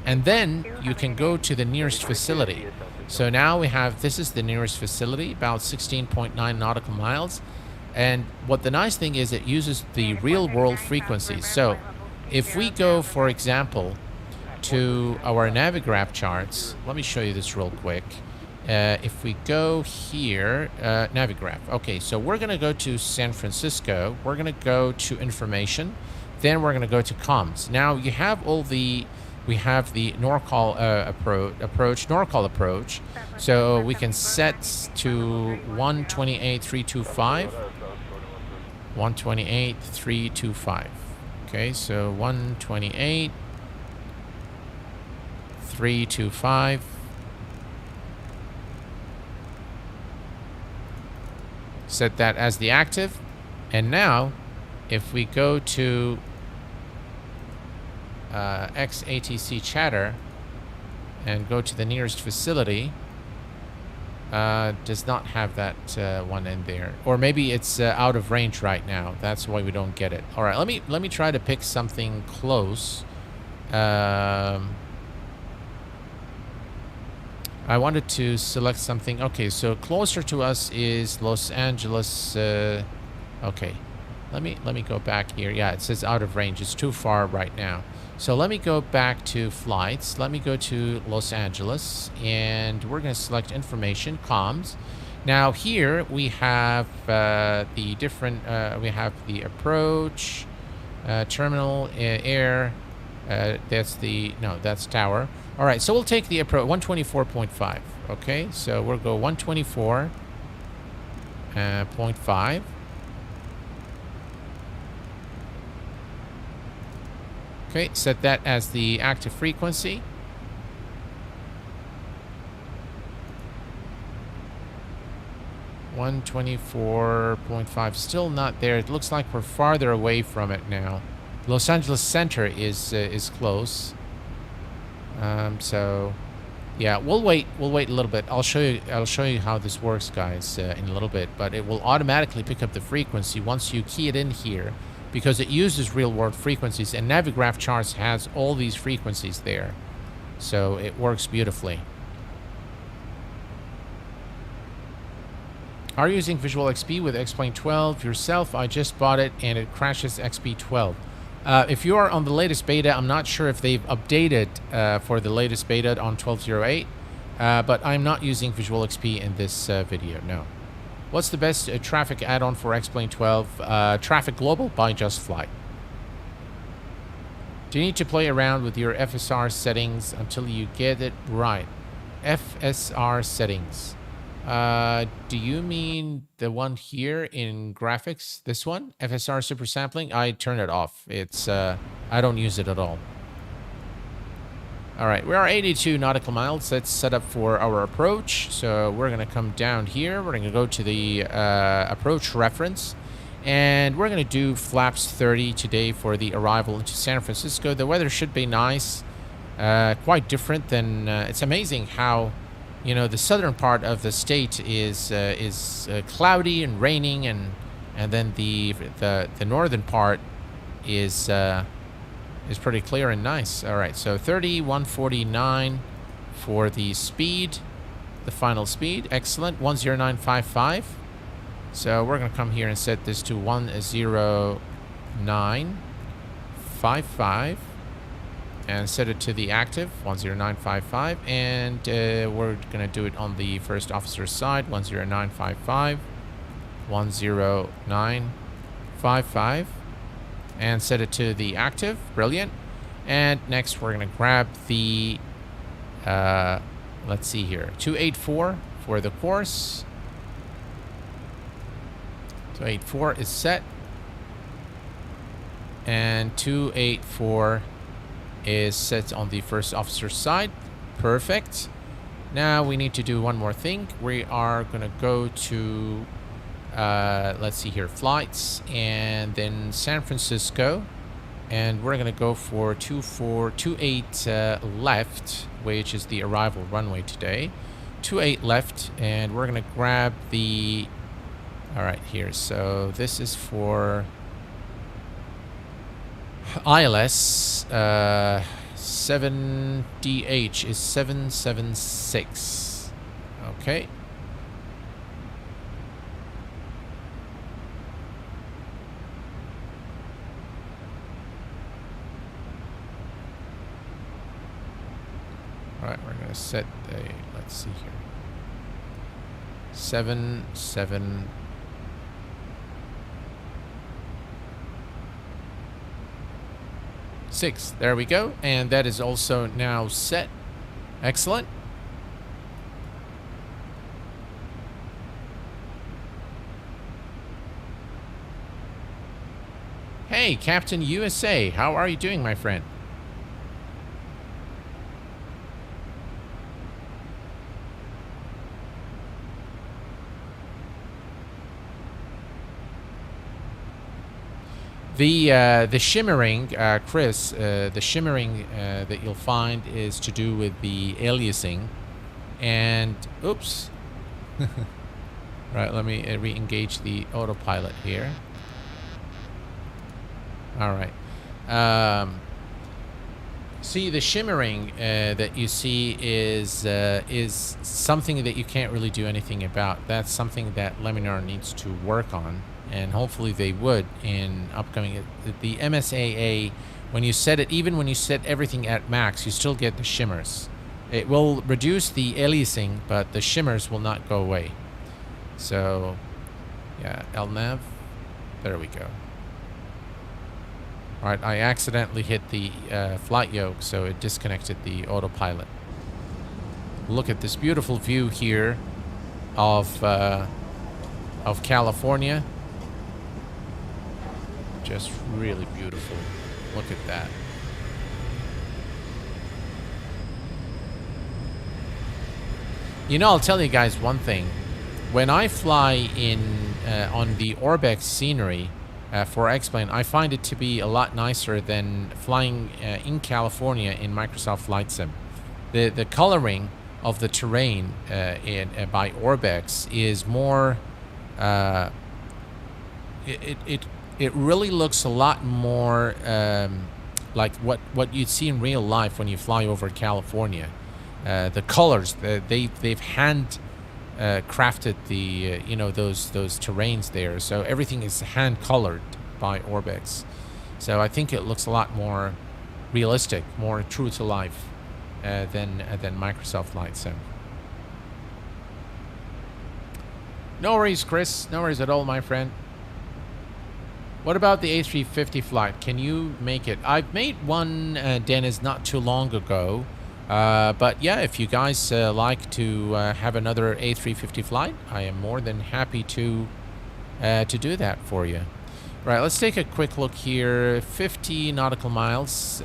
And then you can go to the nearest facility. So now we have, this is the nearest facility, about 16.9 nautical miles. And what the nice thing is, it uses the real world frequencies. So if we go, for example, to our Navigraph charts, let me show you this real quick. If we go here, Navigraph. Okay, so we're going to go to San Francisco. We're going to go to information. Then we're going to go to comms. Now you have all the, we have the NorCal NorCal approach. So we can set to 128.325. 128.325. Okay, so 128.325. Set that as the active. And now if we go to XATC Chatter and go to the nearest facility, Does not have that one in there, or maybe it's out of range right now. That's why we don't get it. All right, let me try to pick something close. I wanted to select something. Okay, so closer to us is Los Angeles. Okay, let me go back here. Yeah, it says out of range. It's too far right now. So let me go back to flights. Let me go to Los Angeles, and we're going to select information, comms. Now here we have the different, we have the approach, terminal, air, that's the, no, that's tower. All right, so we'll take the approach, 124.5. Okay, so we'll go 124.5. Okay, set that as the active frequency. $124.5, still not there. It looks like we're farther away from it now. Los Angeles Center is close. So yeah, we'll wait a little bit. I'll show you how this works, guys, in a little bit. But it will automatically pick up the frequency once you key it in here, because it uses real-world frequencies, and Navigraph charts has all these frequencies there. So it works beautifully. Are you using Visual XP with X-Plane 12 yourself? I just bought it, and it crashes XP 12. If you are on the latest beta, I'm not sure if they've updated for the latest beta on 12.08, but I'm not using Visual XP in this video, no. What's the best traffic add-on for X-Plane 12? Traffic Global by Just Fly. Do you need to play around with your FSR settings until you get it right? FSR settings. Do you mean the one here in graphics? This one? FSR super sampling? I turn it off. It's, I don't use it at all. All right, we are 82 nautical miles. That's set up for our approach. So we're going to come down here. We're going to go to the approach reference. And we're going to do flaps 30 today for the arrival into San Francisco. The weather should be nice. Quite different than... it's amazing how, you know, the southern part of the state is cloudy and raining. And then the northern part is pretty clear and nice. All right, so 30, 149 for the speed, the final speed. Excellent, 10955. So we're going to come here and set this to 10955 and set it to the active, 10955. And we're going to do it on the first officer's side, 10955, 10955. And set it to the active. Brilliant. And next we're going to grab the, let's see here, 284 for the course. 284 is set. And 284 is set on the first officer's side. Perfect. Now we need to do one more thing. We are going to go to... let's see here, flights, and then San Francisco, and we're gonna go for 2428 left, which is the arrival runway today. 28 left, and we're gonna grab the, all right, here, so this is for ILS 7DH is 776. Okay. All right, we're gonna set the, let's see here, 776. There we go, and that is also now set. Excellent. Hey, Captain USA, how are you doing, my friend? The shimmering, Chris, the shimmering that you'll find is to do with the aliasing. And, oops, Right, let me re-engage the autopilot here. All right. See, the shimmering that you see is something that you can't really do anything about. That's something that Laminar needs to work on, and hopefully they would in upcoming. The MSAA, when you set it, even when you set everything at max, you still get the shimmers. It will reduce the aliasing, but the shimmers will not go away. So, yeah, LNAV. There we go. All right, I accidentally hit the flight yoke, so it disconnected the autopilot. Look at this beautiful view here of California. Just really beautiful. Look at that. You know, I'll tell you guys one thing. When I fly in on the ORBX scenery for X-Plane, I find it to be a lot nicer than flying in California in Microsoft Flight Sim. The coloring of the terrain by ORBX is more. It really looks a lot more like what you'd see in real life when you fly over California. The colors, they've hand crafted the those terrains there, so everything is hand colored by ORBX. So I think it looks a lot more realistic, more true to life than Microsoft Flight Sim. No worries, Chris. No worries at all, my friend. What about the A350 flight? Can you make it? I've made one, Dennis, not too long ago. But yeah, if you guys like to have another A350 flight, I am more than happy to do that for you. Right, let's take a quick look here. 50 nautical miles.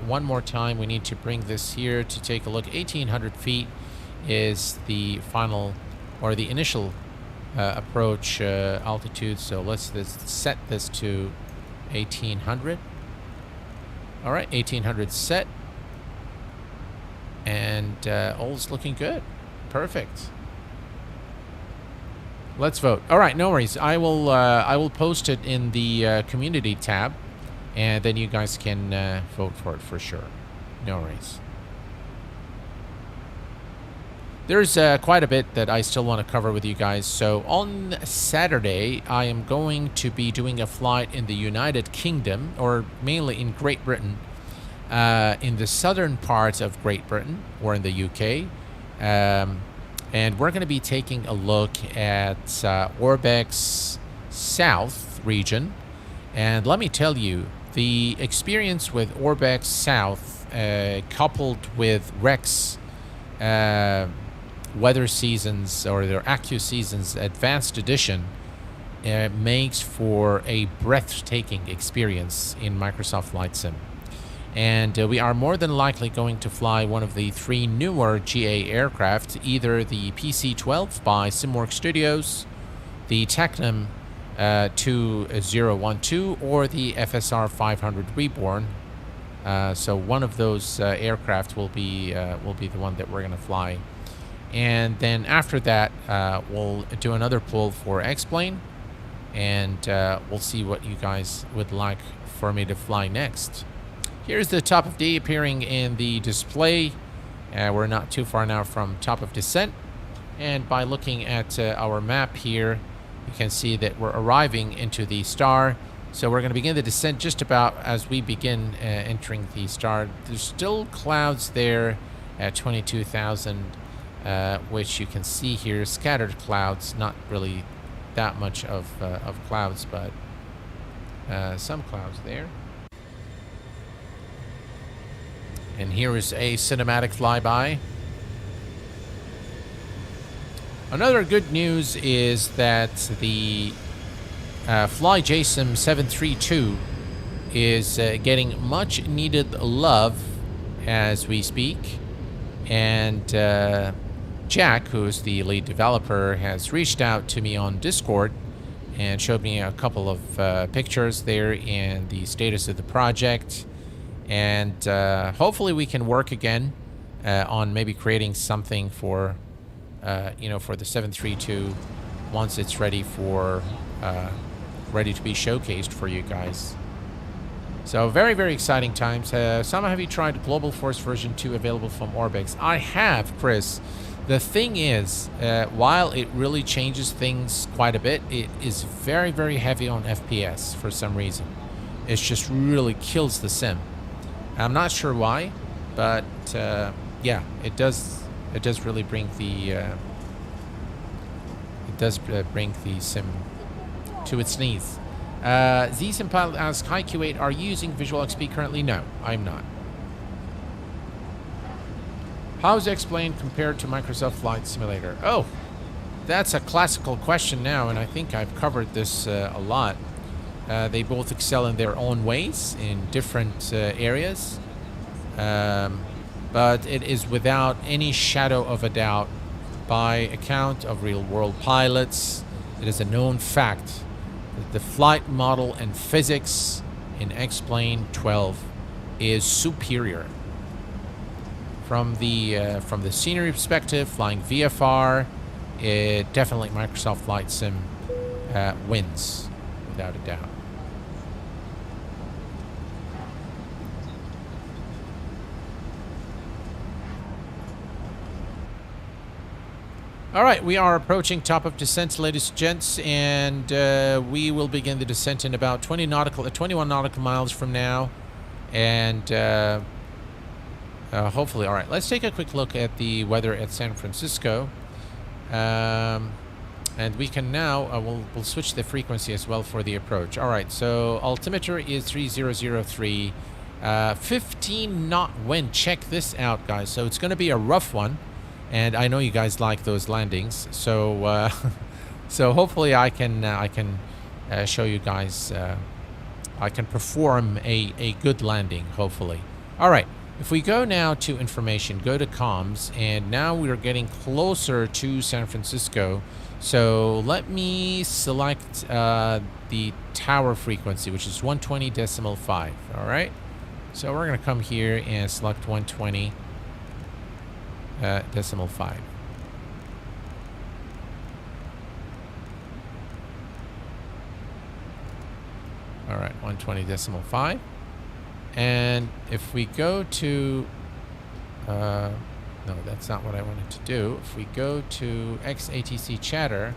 One more time, we need to bring this here to take a look. 1,800 feet is the final or the initial approach altitude. So let's set this to 1,800. All right, 1,800 set. And all's looking good. Perfect. Let's vote. All right, no worries. I will post it in the community tab, and then you guys can vote for it for sure. No worries. There's quite a bit that I still want to cover with you guys. So on Saturday, I am going to be doing a flight in the United Kingdom, or mainly in Great Britain. In the southern parts of Great Britain or in the UK, and we're going to be taking a look at ORBX South region. And let me tell you, the experience with ORBX South coupled with Rex Weather Seasons or their Accu Seasons Advanced Edition makes for a breathtaking experience in Microsoft Flight Sim. And we are more than likely going to fly one of the 3 newer GA aircraft, either the PC-12 by SimWorks Studios, the Tecnam 2012, or the FSR 500 Reborn. So one of those aircraft will be the one that we're going to fly. And then after that, we'll do another pull for X-Plane, and we'll see what you guys would like for me to fly next. Here's the top of D appearing in the display. We're not too far now from top of descent. And by looking at our map here, you can see that we're arriving into the star. So we're going to begin the descent just about as we begin entering the star. There's still clouds there at 22,000, which you can see here. Scattered clouds, not really that much of clouds, but some clouds there. And here is a cinematic flyby. Another good news is that the FlyJSim 732 is getting much needed love as we speak. And Jack, who's the lead developer, has reached out to me on Discord and showed me a couple of pictures there and the status of the project. And hopefully we can work again on maybe creating something for you know, for the 732 once it's ready for ready to be showcased for you guys. So very, very exciting times. Some have you tried Global Force version 2 available from ORBX? I have, Chris. The thing is, while it really changes things quite a bit, it is very, very heavy on FPS for some reason. It just really kills the sim. I'm not sure why, but yeah, it does really bring the bring the sim to its knees. Z-Sim Pilot asks, hi Q8, are you using Visual XP currently? No, I'm not. How is X-Plane compared to Microsoft Flight Simulator? Oh, that's a classical question now, and I think I've covered this a lot. They both excel in their own ways in different areas, but it is without any shadow of a doubt, by account of real-world pilots, it is a known fact that the flight model and physics in X-Plane 12 is superior. From the scenery perspective, flying VFR, definitely Microsoft Flight Sim wins, without a doubt. All right, we are approaching top of descent, ladies and gents, and we will begin the descent in about 21 nautical miles from now, and hopefully. All right, let's take a quick look at the weather at San Francisco, and we can now we'll switch the frequency as well for the approach. All right, so altimeter is 3003, 15 knot wind. Check this out, guys. So it's going to be a rough one. And I know you guys like those landings, so so hopefully I can show you guys. I can perform a good landing, hopefully. All right, if we go now to information, go to comms, and now we are getting closer to San Francisco. So let me select the tower frequency, which is 120.5. All right, so we're gonna come here and select 120. Decimal 5. All right, 120.5. And if we go to, no, that's not what I wanted to do. If we go to XATC chatter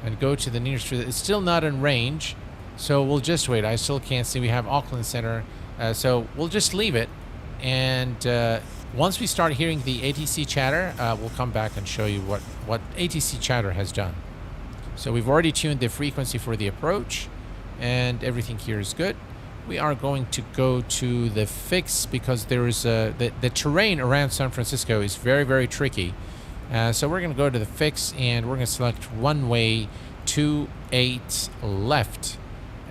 and go to the nearest, it's still not in range. So we'll just wait. I still can't see. We have Auckland Center. So we'll just leave it. And once we start hearing the ATC chatter, we'll come back and show you what ATC chatter has done. So we've already tuned the frequency for the approach, and everything here is good. We are going to go to the fix because there is the terrain around San Francisco is very, very tricky. So we're going to go to the fix, and we're going to select runway 28 left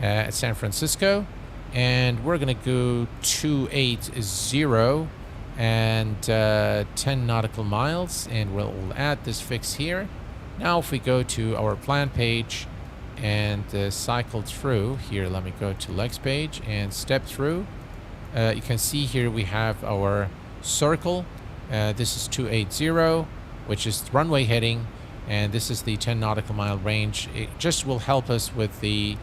at San Francisco, and we're going to go 280 and 10 nautical miles, and we'll add this fix here. Now if we go to our plan page and cycle through here, let me go to legs page and step through. You can see here we have our circle. This is 280, which is runway heading, and this is the 10 nautical mile range. It just will help us with the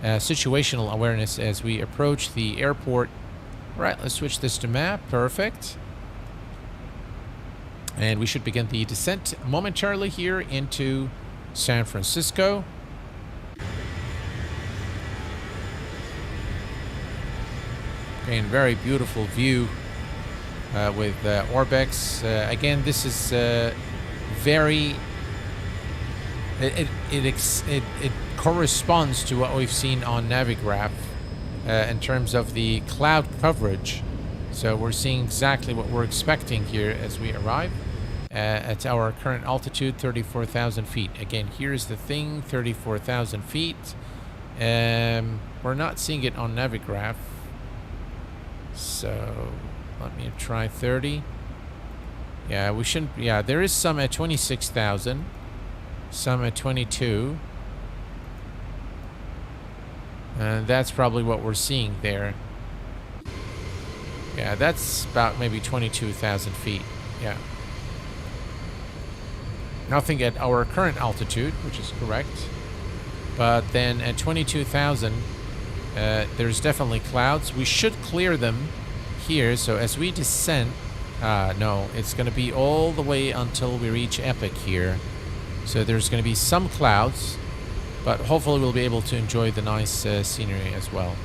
situational awareness as we approach the airport. Right, let's switch this to map. Perfect. And we should begin the descent momentarily here into San Francisco. Okay, and very beautiful view with ORBX. Again, this is very... It corresponds to what we've seen on Navigraph. In terms of the cloud coverage. So we're seeing exactly what we're expecting here as we arrive at our current altitude, 34,000 feet. Again, here's the thing, 34,000 feet. We're not seeing it on Navigraph. So let me try 30. Yeah, we shouldn't. Yeah, there is some at 26,000, some at 22. And that's probably what we're seeing there. Yeah, that's about maybe 22,000 feet. Yeah. Nothing at our current altitude, which is correct. But then at 22,000, there's definitely clouds. We should clear them here. So as we descend, no, it's going to be all the way until we reach Epic here. So there's going to be some clouds, but hopefully we'll be able to enjoy the nice scenery as well.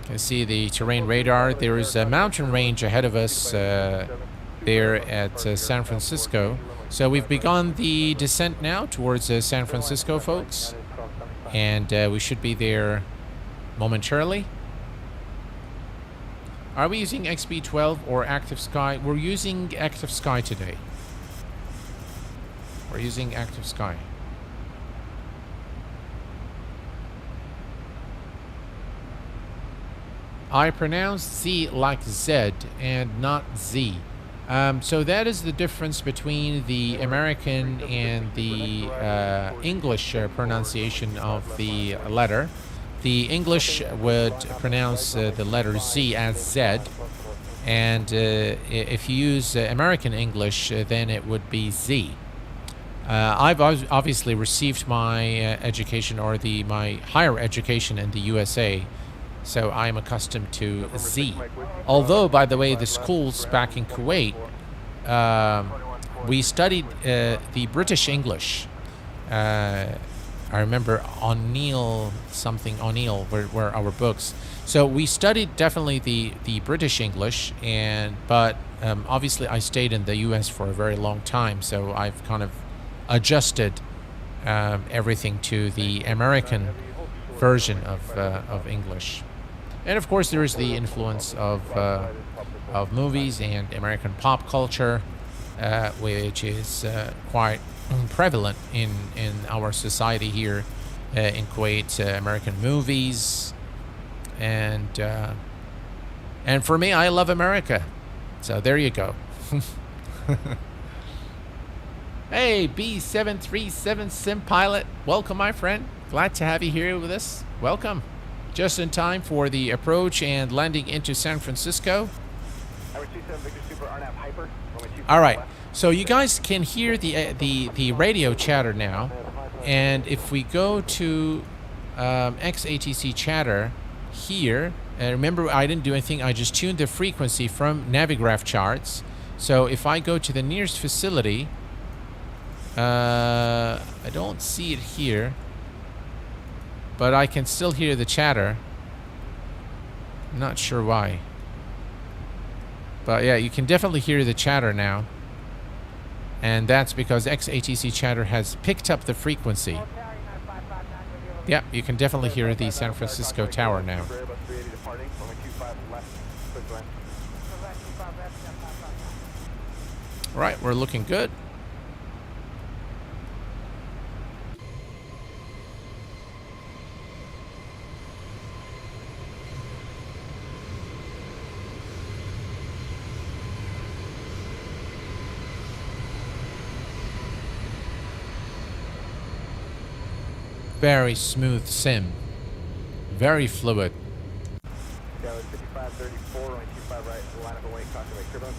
You can see the terrain radar. There is a mountain range ahead of us there at San Francisco. So we've begun the descent now towards San Francisco, folks. And we should be there momentarily. Are we using XB12 or Active Sky? We're using Active Sky today. We're using Active Sky. I pronounce Z like Z and not Z. So that is the difference between the American and the English pronunciation of the letter. The English would pronounce the letter Z as Z, and if you use American English, then it would be Z. I've obviously received my education, or my higher education, in the USA, so I'm accustomed to Z. Although, by the way, the schools back in Kuwait, we studied the British English. I remember O'Neill were our books. So we studied definitely the British English, but obviously I stayed in the US for a very long time, so I've kind of adjusted everything to the American version of English. And of course there is the influence of movies and American pop culture, which is quite prevalent in our society here in Kuwait. American movies, and for me, I love America, so there you go. Hey, B737 Sim Pilot, welcome, my friend. Glad to have you here with us. Welcome. Just in time for the approach and landing into San Francisco. All right. So you guys can hear the radio chatter now, and if we go to XATC chatter here, remember I didn't do anything, I just tuned the frequency from Navigraph charts. So if I go to the nearest facility, I don't see it here, but I can still hear the chatter. I'm not sure why, but yeah, you can definitely hear the chatter now. And that's because XATC chatter has picked up the frequency. Yeah, you can definitely hear the San Francisco tower now. All right, we're looking good. Very smooth sim. Very fluid. Yeah, 5534, runway 25 right, line up away, cockpit turbulence.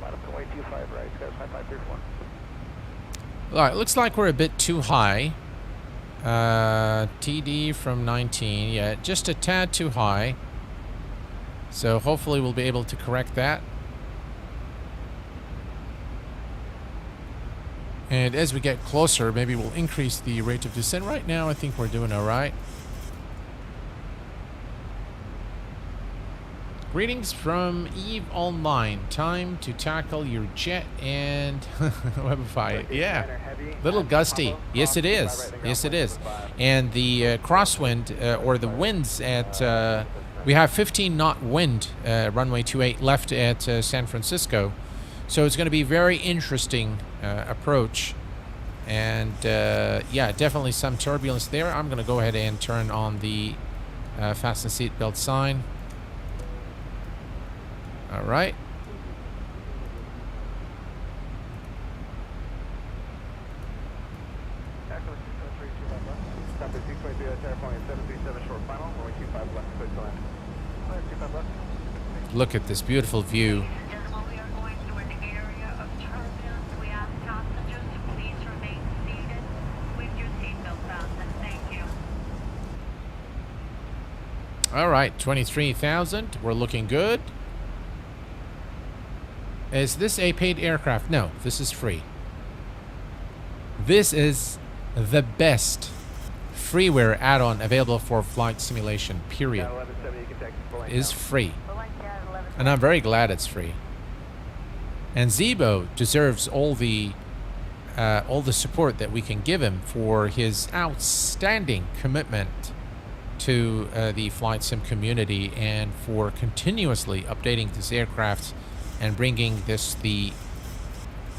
Line up away 25 right, guys, 5534. Alright, looks like we're a bit too high. TD from 19, yeah, just a tad too high. So hopefully we'll be able to correct that. And as we get closer, maybe we'll increase the rate of descent. Right now, I think we're doing all right. Greetings from Eve Online. Time to tackle your jet and Webify. Yeah, little gusty. Yes, it is. Yes, it is. And the crosswind, or the winds at... we have 15 knot wind, runway 28 left at San Francisco. So it's going to be very interesting approach, and yeah, definitely some turbulence there. I'm going to go ahead and turn on the fasten seatbelt sign. All right. Look at this beautiful view. All right, 23,000. We're looking good. Is this a paid aircraft? No, this is free. This is the best freeware add-on available for flight simulation, period. It is free. And I'm very glad it's free. And Zibo deserves all the support that we can give him for his outstanding commitment to the flight sim community and for continuously updating this aircraft and bringing the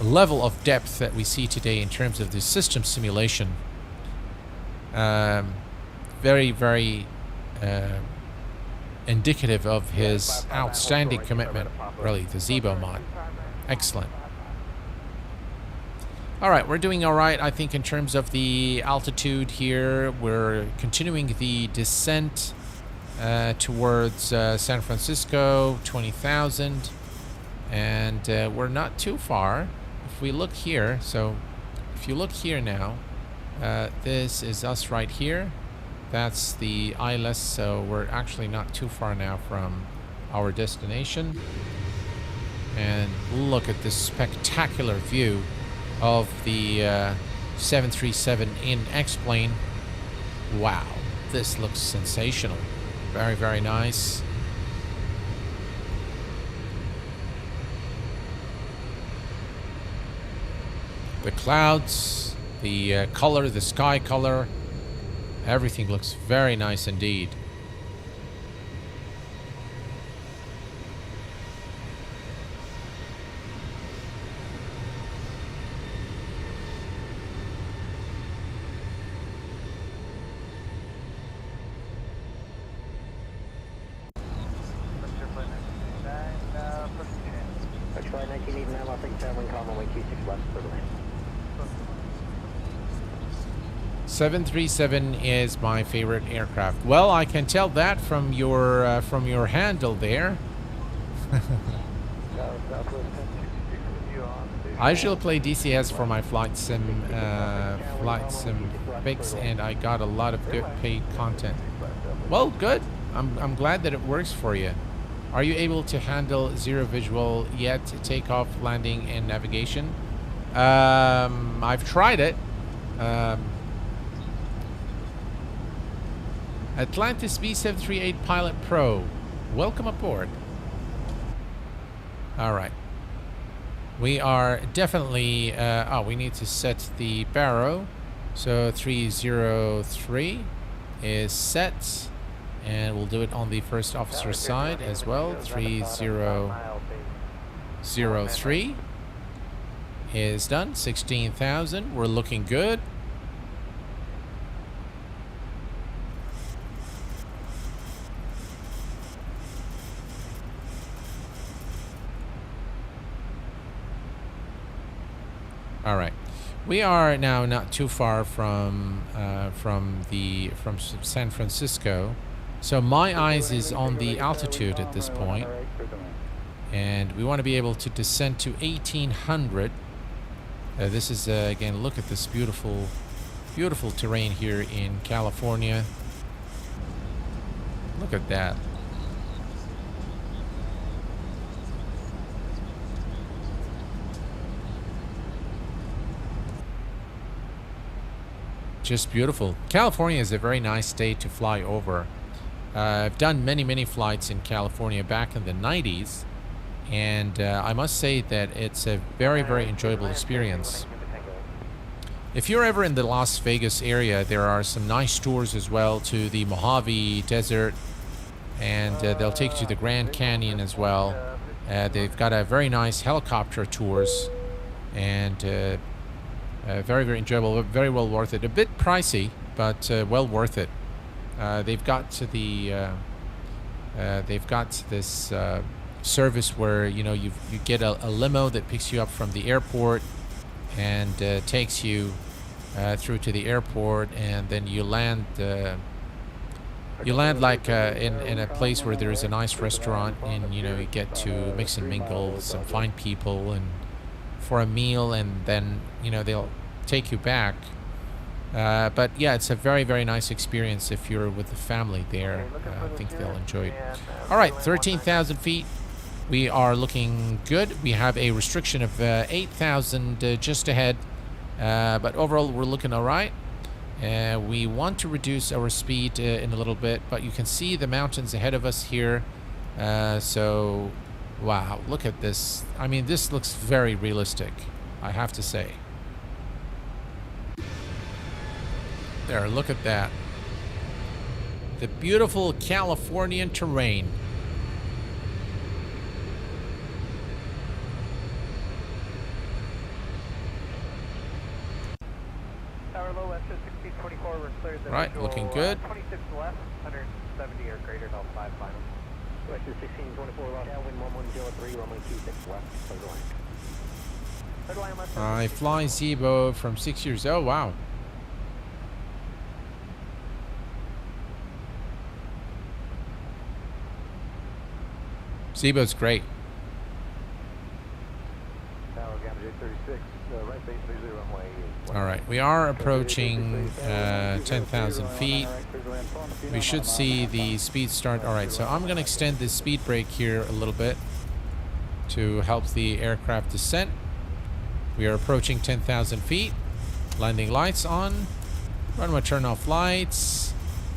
level of depth that we see today in terms of the system simulation. Very, very indicative of his outstanding commitment, really, the Zibo mod. Excellent. All right, we're doing all right, I think, in terms of the altitude here. We're continuing the descent towards San Francisco, 20,000. And we're not too far. If we look here, so if you look here now, this is us right here. That's the ILS, so we're actually not too far now from our destination. And look at this spectacular view of the 737 in X-plane. Wow, this looks sensational. Very, very nice. The clouds, the color, the sky color, everything looks very nice indeed. Try 1989, Los Angeles, traveling common way 26 left for the land. 737 is my favorite aircraft. Well, I can tell that from your handle there. I usually play DCS for my flight sim picks, and I got a lot of good paid content. Well, good. I'm glad that it works for you. Are you able to handle zero visual yet? Takeoff, landing, and navigation? I've tried it. Atlantis B738 Pilot Pro. Welcome aboard. All right. We are definitely... we need to set the baro. So 303 is set. And we'll do it on the first officer side as well. 3003 is done. 16,000. We're looking good. All right. We are now not too far from San Francisco. So my eyes is on the altitude at this point, and we want to be able to descend to 1800. This is again, look at this beautiful terrain here in California. Look at that. Just beautiful. California is a very nice state to fly over. I've done many flights in California back in the 90s, and I must say that it's a very enjoyable experience. If you're ever in the Las Vegas area, there are some nice tours as well to the Mojave Desert, and they'll take you to the Grand Canyon as well. They've got a very nice helicopter tours, and very enjoyable, very well worth it. A bit pricey, but well worth it. They've got this service where you get a limo that picks you up from the airport and takes you through to the airport, and then you land like in a place where there's a nice restaurant, and you get to mix and mingle with some fine people and for a meal, and then they'll take you back But yeah, it's a very, very nice experience if you're with the family there. I think they'll enjoy it. All right, 13,000 feet. We are looking good. We have a restriction of 8,000 just ahead. But overall, we're looking all right. We want to reduce our speed in a little bit, but you can see the mountains ahead of us here. So, wow, look at this. I mean, this looks very realistic, I have to say. There, look at that. The beautiful Californian terrain. Tower low, left 1624, we're cleared the Right, visual, looking good. 26 left, 170 or greater, Delta 5 final. West 1624 left, wind 1103, runway 26 left, clear the line. Clear the line left. I fly Zibo from 6 years. Oh, wow. Zibo's great. Tower Gamma J36, right base visually runway. All right, we are approaching 10,000 feet. We should see the speed start. All right, so I'm going to extend the speed brake here a little bit to help the aircraft descent. We are approaching 10,000 feet. Landing lights on. Runway turn off lights.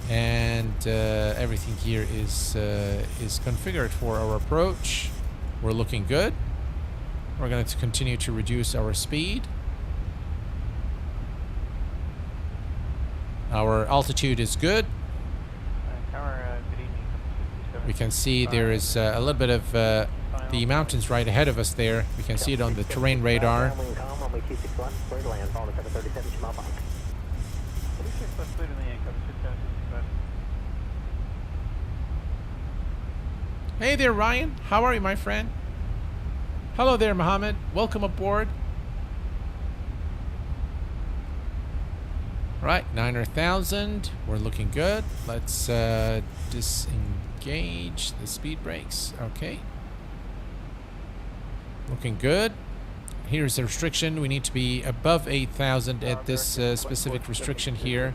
And everything here is configured for our approach. We're looking good. We're going to continue to reduce our speed. Our altitude is good. Tower, good evening. We can see there is a little bit of the mountains right ahead of us there. We can see it on the terrain radar. Hey there, Ryan. How are you, my friend? Hello there, Mohammed. Welcome aboard. Right, 9,000. We're looking good. Let's disengage the speed brakes. Okay. Looking good. Here's the restriction. We need to be above 8,000 at this specific restriction here.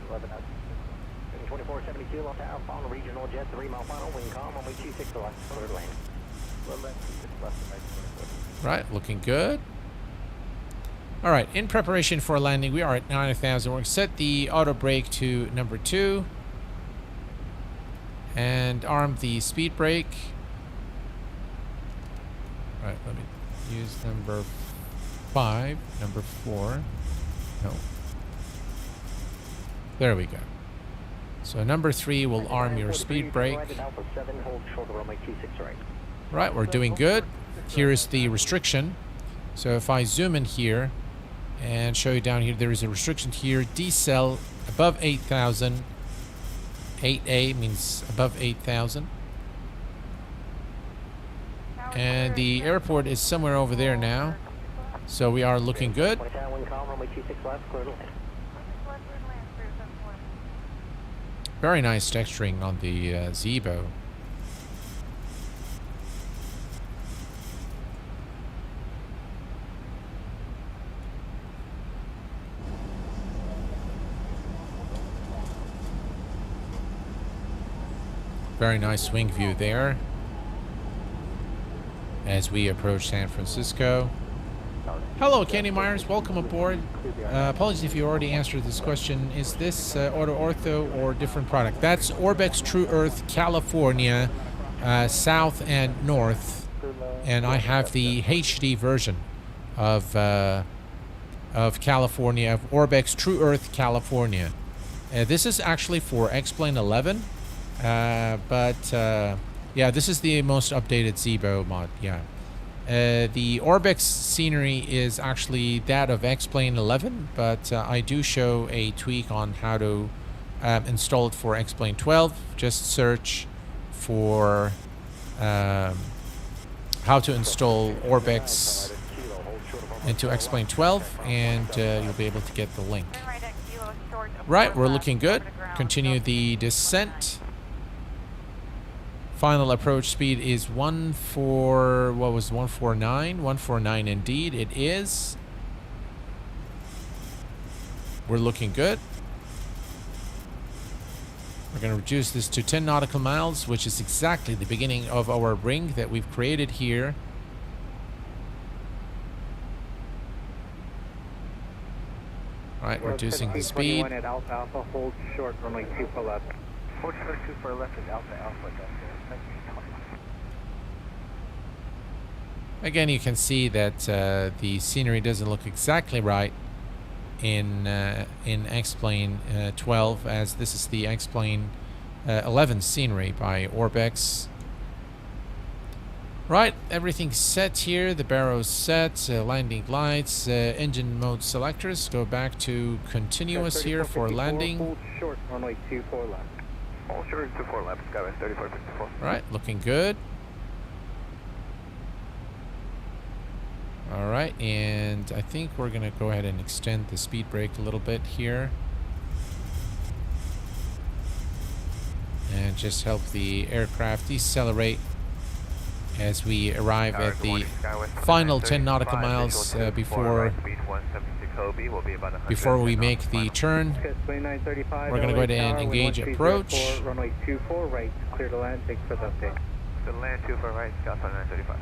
2472 left tower, final regional jet 3 mile final, wind calm, runway 26 left, clear to land. Right, looking good. All right, in preparation for landing, we are at 9,000. We're going to set the auto brake to number 2 and arm the speed brake. All right, let me use number 5, number 4. No. There we go. So number 3 will arm your speed brake. Right, we're doing good. Here is the restriction. So if I zoom in here and show you down here, there is a restriction here. Decel above 8,000. 8A means above 8,000. And the airport is somewhere over there now. So we are looking good. Very nice texturing on the Zibo. Very nice wing view there as we approach San Francisco. Hello, Kenny Myers. Welcome aboard. Apologies if you already answered this question. Is this Auto Ortho or different product? That's ORBX TrueEarth California, South and North, and I have the HD version of California, of ORBX TrueEarth California. This is actually for X-Plane 11, but yeah, this is the most updated Zibo mod. Yeah. The ORBX scenery is actually that of X-Plane 11, but I do show a tweak on how to install it for X-Plane 12. Just search for how to install ORBX into X-Plane 12, and you'll be able to get the link. Right, we're looking good. Continue the descent. Final approach speed is 149? 149 indeed, it is. We're looking good. We're going to reduce this to 10 nautical miles, which is exactly the beginning of our ring that we've created here. Right, reducing the speed. At Alpha Alpha, hold short, runway 2 for left. Hold short 2 for left is Alpha Alpha, that's there. Thank you. Again, you can see that the scenery doesn't look exactly right in X-Plane 12, as this is the X-Plane 11 scenery by ORBX. Right, everything's set here. The barrow's set, landing lights, engine mode selectors. Go back to continuous here for landing. Hold short, runway 2 for left. Hold short 2 for left, Skywest 3454. Right, looking good. All right, and I think we're gonna go ahead and extend the speed brake a little bit here. And just help the aircraft decelerate as we arrive at the final 10 nautical miles before we make the turn. We're going to go ahead and engage approach. Runway 24 right, clear to land, take for the update. The land 2 for right, Scott 935.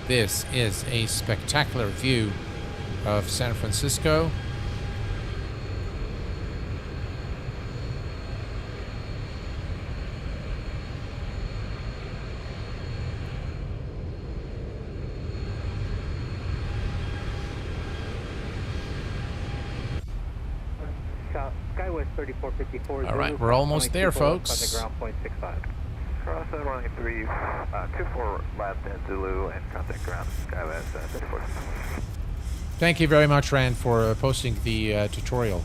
This is a spectacular view of San Francisco. Skywest 3454. All right, we're almost there, folks. On the ground, point 65. Cross runway 3, 24 left and Zulu and contact ground Skywest 34. Thank you very much, Rand, for posting the tutorial.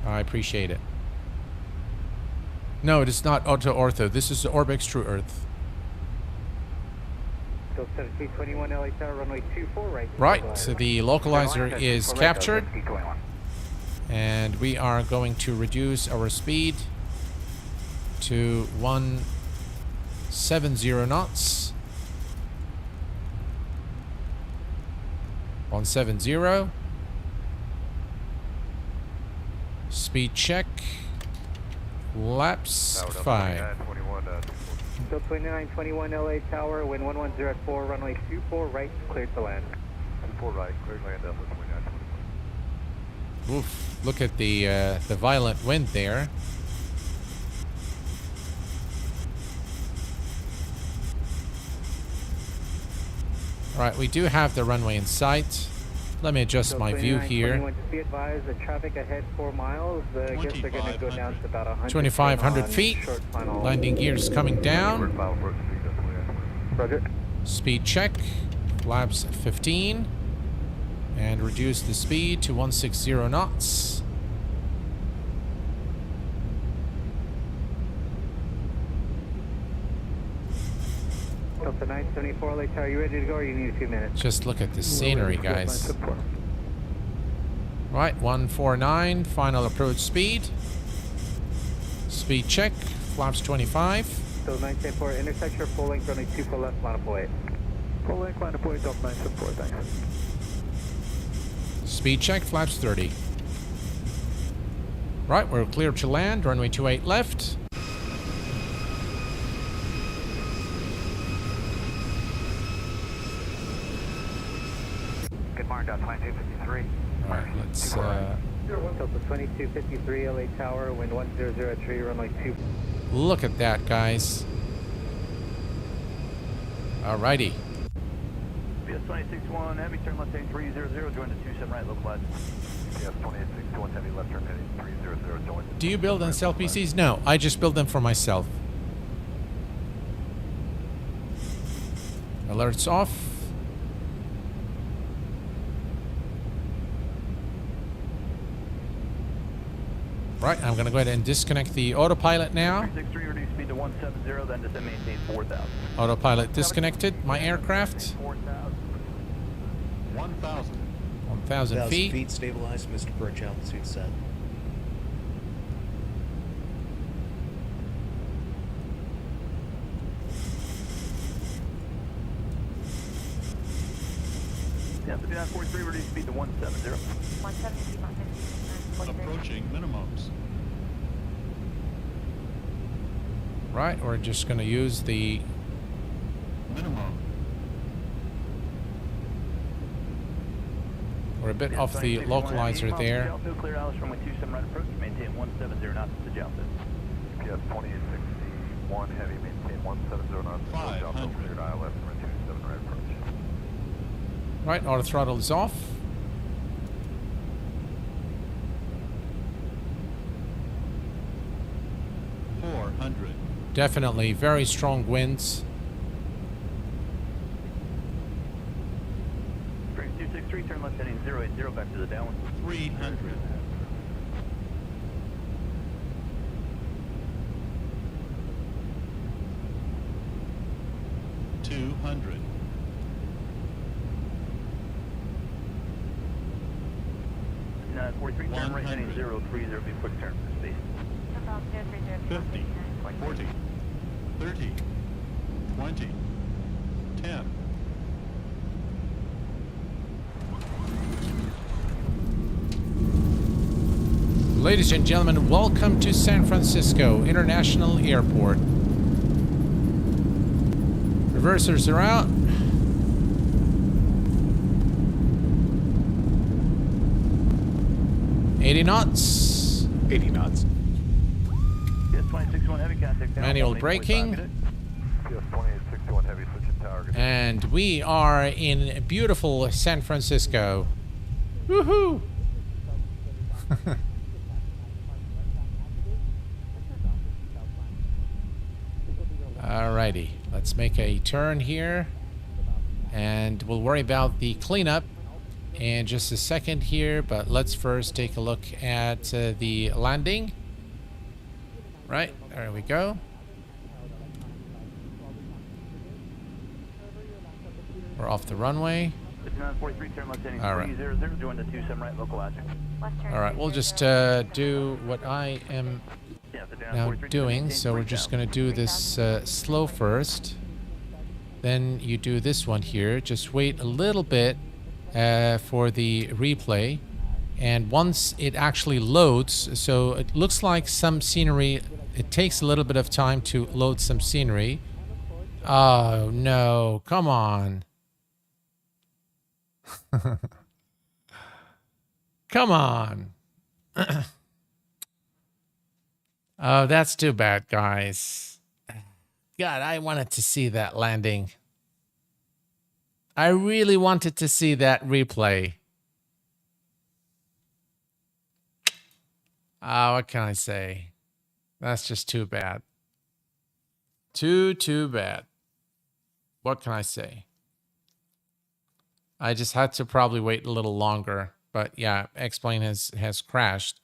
I appreciate it. No, it is not Auto Ortho. This is the ORBX TrueEarth. Still 1721 LA Tower, runway 24 right. Right, so the localizer is captured. And we are going to reduce our speed to 170 knots. 170. Speed check. Laps 5. Still 2921 LA Tower, wind 110 at 4, runway 24 right, cleared to land. 4 right, cleared to land up with 2921. Oof, look at the violent wind there. Alright, we do have the runway in sight. Let me adjust my view here. Just be advised, the traffic ahead 4 miles. I guess they're going to go down to about 100. 2,500 feet. Landing gears coming down. Roger. Speed check. Flaps 15. And reduce the speed to 160 knots. Delta 974 LA Tower, you ready to go or you need a few minutes? Just look at the scenery, guys. Right, 149, final approach speed. Speed check, flaps 25. So 974, intersection full length, runway 2 for left, line of point. Full length, line of point, Delta 974, thanks. Speed check, flaps 30. Right, we're clear to land, runway 28 left. Good morning, Delta 2253. Alright, let's Delta 2253 LA Tower, wind 1003, runway 2. look at that, guys. Alrighty. PS 261 Heavy, turn left heading 300, join the 27 right, localized. PS 2861 Heavy, left turn heading 300, join. Do you build and sell PCs? No, I just build them for myself. Alerts off. Right, I'm going to go ahead and disconnect the autopilot now. 363, reduce speed to 170, then descend maintain 4,000. Autopilot disconnected. My aircraft. 1,000. 1,000 feet. Stabilized, Mr. Perch, altitude set. Yeah, 5943, reduce speed to 170. 170 Mach 15. Approaching minimums. Right, we're just going to use the Minimum. we're a bit off the localizer there. Clear Alice runway 27 right approach, maintain 170 knots to Jalto. GPS 2861 heavy, maintain 170 knots. 500. Cleared ILS runway 27 right approach. Right, auto throttle is off. Definitely very strong winds. 263, turn left heading 080 back to the downwind. 300. 200. 943, turn right heading 030, be quick turn for speed. 50. 40. 30. 20. 10. Ladies and gentlemen, welcome to San Francisco International Airport. Reversers are out. $80 knots. 80 knots. Yes, 261 heavy contact. Manual braking. PS 2861 heavy, switching tower. And we are in beautiful San Francisco. Woohoo! Alrighty, let's make a turn here. And we'll worry about the cleanup in just a second here, but let's first take a look at the landing. Right, there we go. We're off the runway. 943, turn left heading All right. 300, join the 27 right localizer. All right, we'll just do what I am now doing. So we're just going to do this slow first. Then you do this one here. Just wait a little bit for the replay. And once it actually loads, so it looks like some scenery, it takes a little bit of time to load some scenery. Oh, no, come on. Come on. Oh, that's too bad, guys. God, I wanted to see that landing. I really wanted to see that replay. What can I say? That's just too bad. Too bad. What can I say? I just had to probably wait a little longer. But yeah, X-Plane has crashed.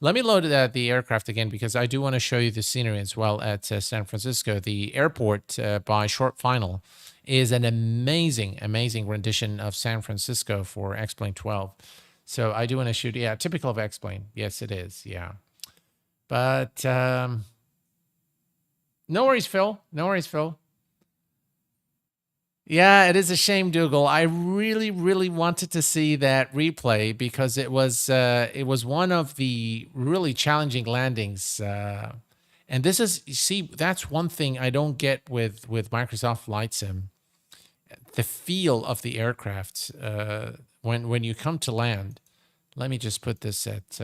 Let me load the aircraft again because I do want to show you the scenery as well at San Francisco. The airport by Short Final is an amazing rendition of San Francisco for X-Plane 12. So I do want to shoot, yeah, typical of X-Plane. Yes, it is, yeah. But no worries, Phil. No worries, Phil. Yeah, it is a shame, Dougal. I really wanted to see that replay because it was one of the really challenging landings. And this is, you see, that's one thing I don't get with Microsoft Flight Sim. The feel of the aircraft when you come to land. Let me just put this at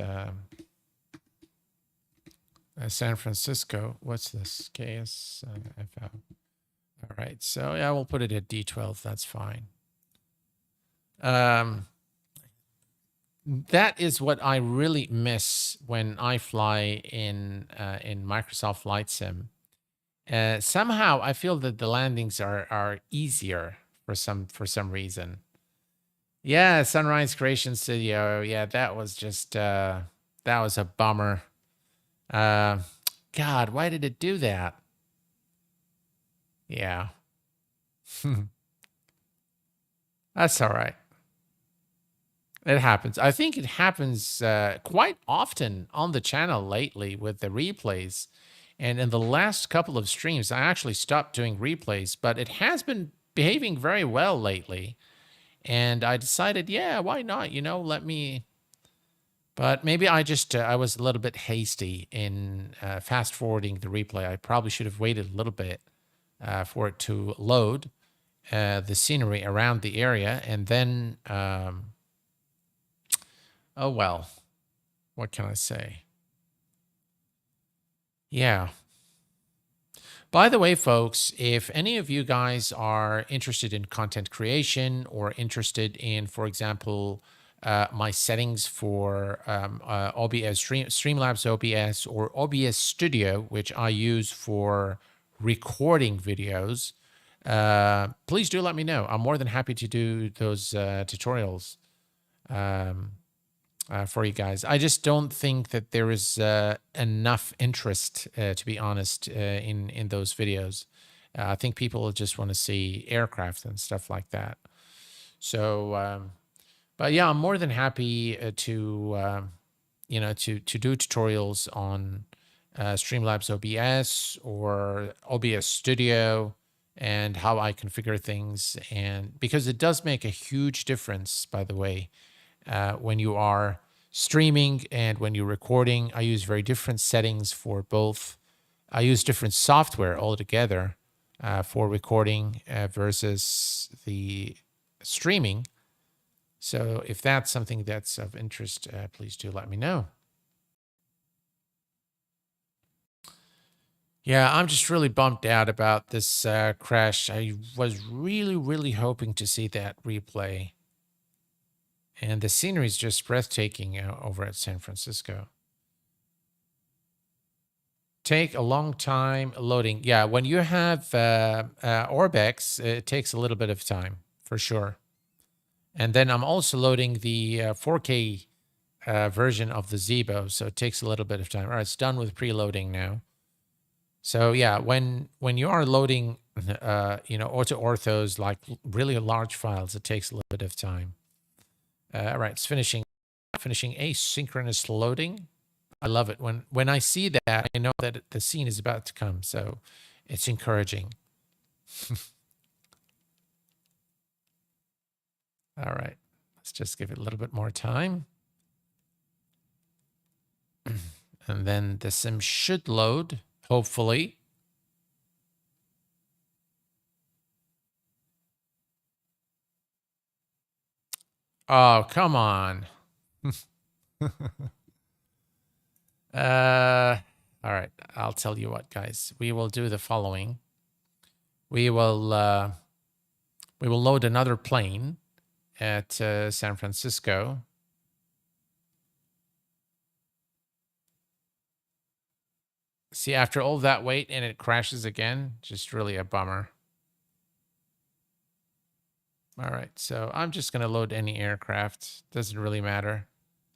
San Francisco. What's this? KSFL. All right, so yeah, we'll put it at D12. That's fine. That is what I really miss when I fly in Microsoft Flight Sim. Somehow I feel that the landings are easier for some reason. Yeah, Sunrise Creation Studio. Yeah, that was just that was a bummer. God, why did it do that? Yeah. That's all right. It happens. I think it happens quite often on the channel lately with the replays. And in the last couple of streams, I actually stopped doing replays, but it has been behaving very well lately. And I decided, yeah, why not? But maybe I was a little bit hasty in fast forwarding the replay. I probably should have waited a little bit for it to load the scenery around the area. And then, oh, well, what can I say? Yeah. By the way, folks, if any of you guys are interested in content creation or interested in, for example, my settings for OBS, Streamlabs OBS or OBS Studio, which I use for recording videos, please do let me know. I'm more than happy to do those tutorials for you guys. I just don't think that there is enough interest, to be honest, in those videos. I think people just want to see aircraft and stuff like that. So, but yeah, I'm more than happy to do tutorials on Streamlabs OBS or OBS Studio and how I configure things, and because it does make a huge difference, by the way. When you are streaming and when you're recording, I use very different settings for both. I use different software altogether for recording versus the streaming. So if that's something that's of interest, please do let me know. Yeah, I'm just really bummed out about this crash. I was really, really hoping to see that replay. And the scenery is just breathtaking over at San Francisco. Take a long time loading. Yeah, when you have ORBX, it takes a little bit of time, for sure. And then I'm also loading the 4K version of the Zibo, so it takes a little bit of time. All right, it's done with preloading now. So yeah, when you are loading, auto-orthos, like really large files, it takes a little bit of time. All right, it's finishing asynchronous loading. I love it. When I see that, I know that the scene is about to come, so it's encouraging. All right, let's just give it a little bit more time. And then the sim should load, hopefully. Oh, come on. All right, I'll tell you what, guys. We will do the following. We will load another plane at San Francisco. See, after all that wait and it crashes again, just really a bummer. All right, so I'm just going to load any aircraft. Doesn't really matter.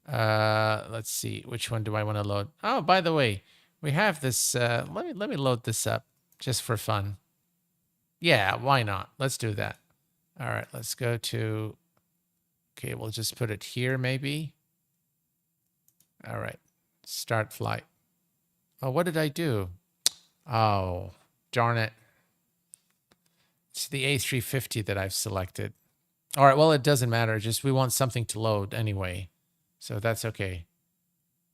Let's see, which one do I want to load? Oh, by the way, we have this. Let me load this up just for fun. Yeah, why not? Let's do that. All right, let's go to. Okay, we'll just put it here, maybe. All right, start flight. Oh, what did I do? Oh, darn it. It's the A350 that I've selected. All right, well, it doesn't matter. Just we want something to load anyway. So that's okay.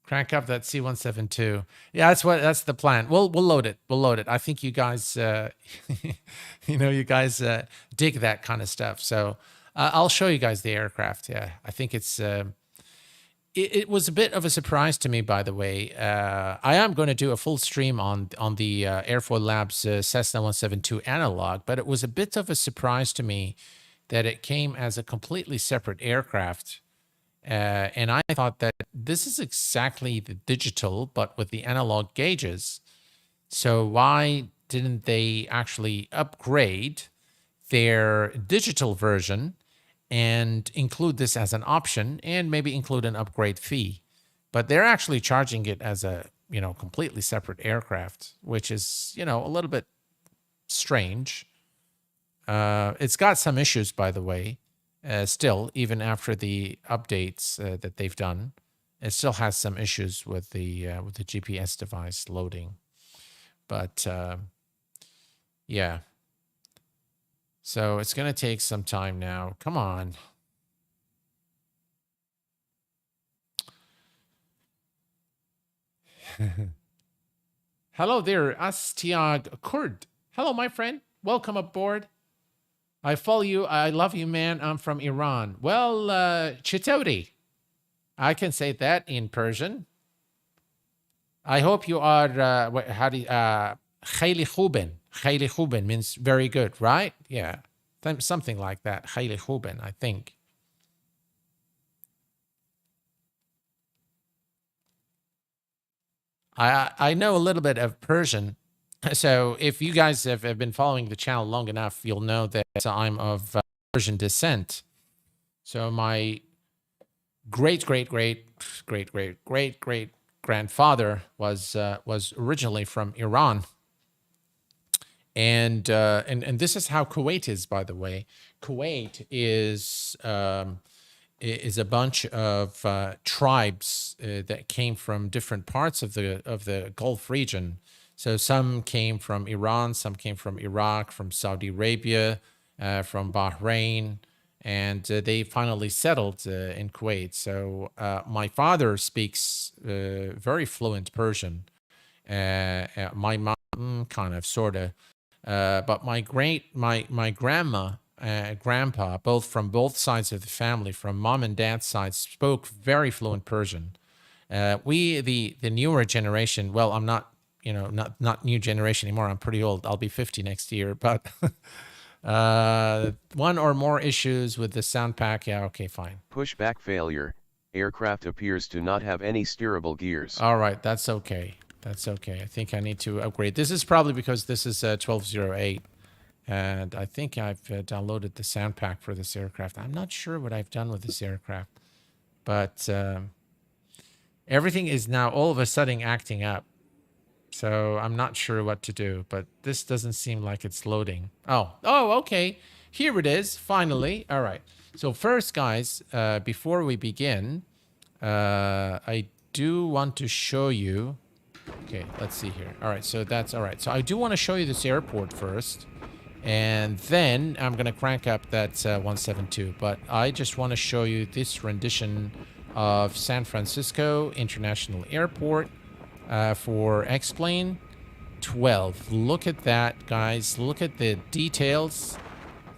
Crank up that C-172. Yeah, that's the plan. We'll load it. We'll load it. I think you guys, you guys dig that kind of stuff. So I'll show you guys the aircraft. Yeah, I think it's... It was a bit of a surprise to me, by the way. I am going to do a full stream on the Airfoil Labs Cessna 172 analog, but it was a bit of a surprise to me that it came as a completely separate aircraft. And I thought that this is exactly the digital, but with the analog gauges. So why didn't they actually upgrade their digital version and include this as an option and maybe include an upgrade fee? But they're actually charging it as a, completely separate aircraft, which is, a little bit strange. It's got some issues, by the way, still, even after the updates that they've done. It still has some issues with the GPS device loading. But, yeah. So it's going to take some time now. Come on. Hello there, Astiag Kurd. Hello, my friend. Welcome aboard. I follow you. I love you, man. I'm from Iran. Well, Chitauri. I can say that in Persian. I hope you are, how do you, Khayli Khuben. Khayli Khuben means very good, right? Yeah. Something like that. Khayli Khuben, I think. I know a little bit of Persian. So if you guys have been following the channel long enough, you'll know that I'm of Persian descent. So my great grandfather was originally from Iran. And this is how Kuwait is, by the way. Kuwait is a bunch of tribes that came from different parts of the Gulf region. So some came from Iran, some came from Iraq, from Saudi Arabia, from Bahrain, and they finally settled in Kuwait. So my father speaks very fluent Persian. My mom, kind of, sort of. But my grandma, grandpa, both from both sides of the family, from mom and dad's side, spoke very fluent Persian. We, the newer generation, well, I'm not, not new generation anymore. I'm pretty old. I'll be 50 next year, but one or more issues with the sound pack. Yeah, okay, fine. Pushback failure. Aircraft appears to not have any steerable gears. All right, that's okay. That's okay. I think I need to upgrade. This is probably because this is 1208. And I think I've downloaded the sound pack for this aircraft. I'm not sure what I've done with this aircraft. But everything is now all of a sudden acting up. So I'm not sure what to do. But this doesn't seem like it's loading. Oh, okay. Here it is, finally. All right. So first, guys, before we begin, I do want to show you... Okay, let's see here. All right, so that's all right. So I do want to show you this airport first, and then I'm going to crank up that 172. But I just want to show you this rendition of San Francisco International Airport for X-Plane 12. Look at that, guys. Look at the details.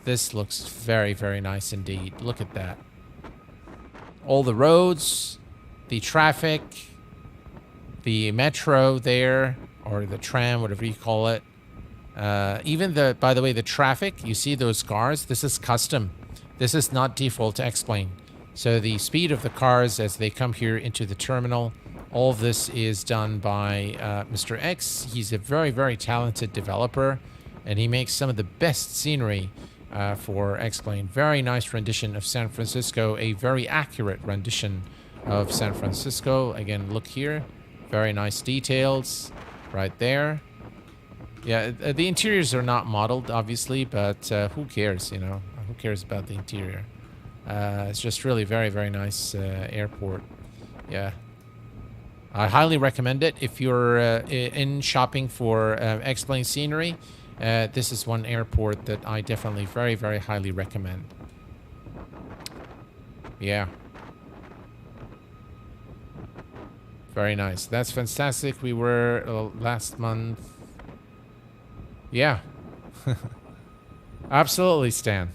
This looks very, very nice indeed. Look at that. All the roads, the traffic, the metro there, or the tram, whatever you call it. Even by the way, the traffic, you see those cars? This is custom. This is not default to X-Plane. So the speed of the cars as they come here into the terminal, all of this is done by Mr. X. He's a very, very talented developer, and he makes some of the best scenery for X-Plane. Very nice rendition of San Francisco, a very accurate rendition of San Francisco. Again, look here. Very nice details right there. Yeah, the interiors are not modeled, obviously, but who cares, Who cares about the interior? It's just really very, very nice airport. Yeah. I highly recommend it. If you're in shopping for X-Plane scenery, this is one airport that I definitely very, very highly recommend. Yeah. Very nice. That's fantastic. We were last month. Yeah. Absolutely, Stan.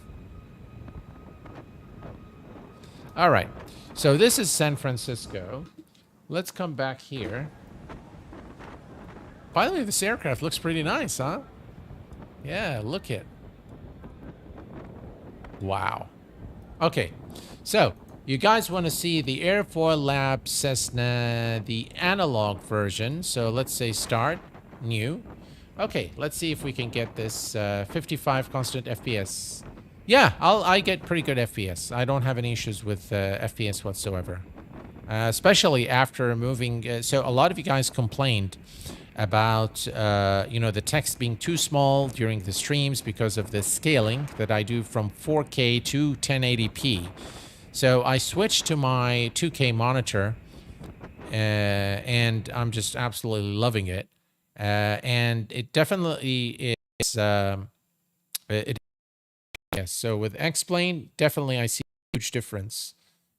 All right. So this is San Francisco. Let's come back here. By the way, this aircraft looks pretty nice, huh? Yeah, look it. Wow. Okay. So, you guys want to see the Airfoil Lab Cessna, the analog version. So let's say start, new. Okay, let's see if we can get this 55 constant FPS. Yeah, I get pretty good FPS. I don't have any issues with FPS whatsoever. Especially after moving. So a lot of you guys complained about, the text being too small during the streams because of the scaling that I do from 4K to 1080p. So I switched to my 2K monitor, and I'm just absolutely loving it. And it definitely is it Yes, so with X-Plane, definitely I see a huge difference.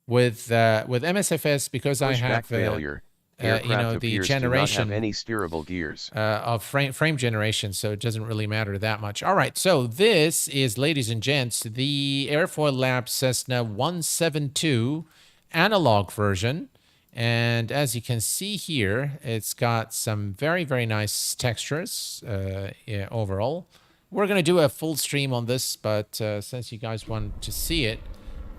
With MSFS, because I Pushback have failure. you Aircraft know, the appears to not generation have any steerable gears. of frame generation, so it doesn't really matter that much. All right, so this is, ladies and gents, the Airfoil Lab Cessna 172 analog version. And as you can see here, it's got some very, very nice textures yeah, overall. We're going to do a full stream on this, but since you guys want to see it,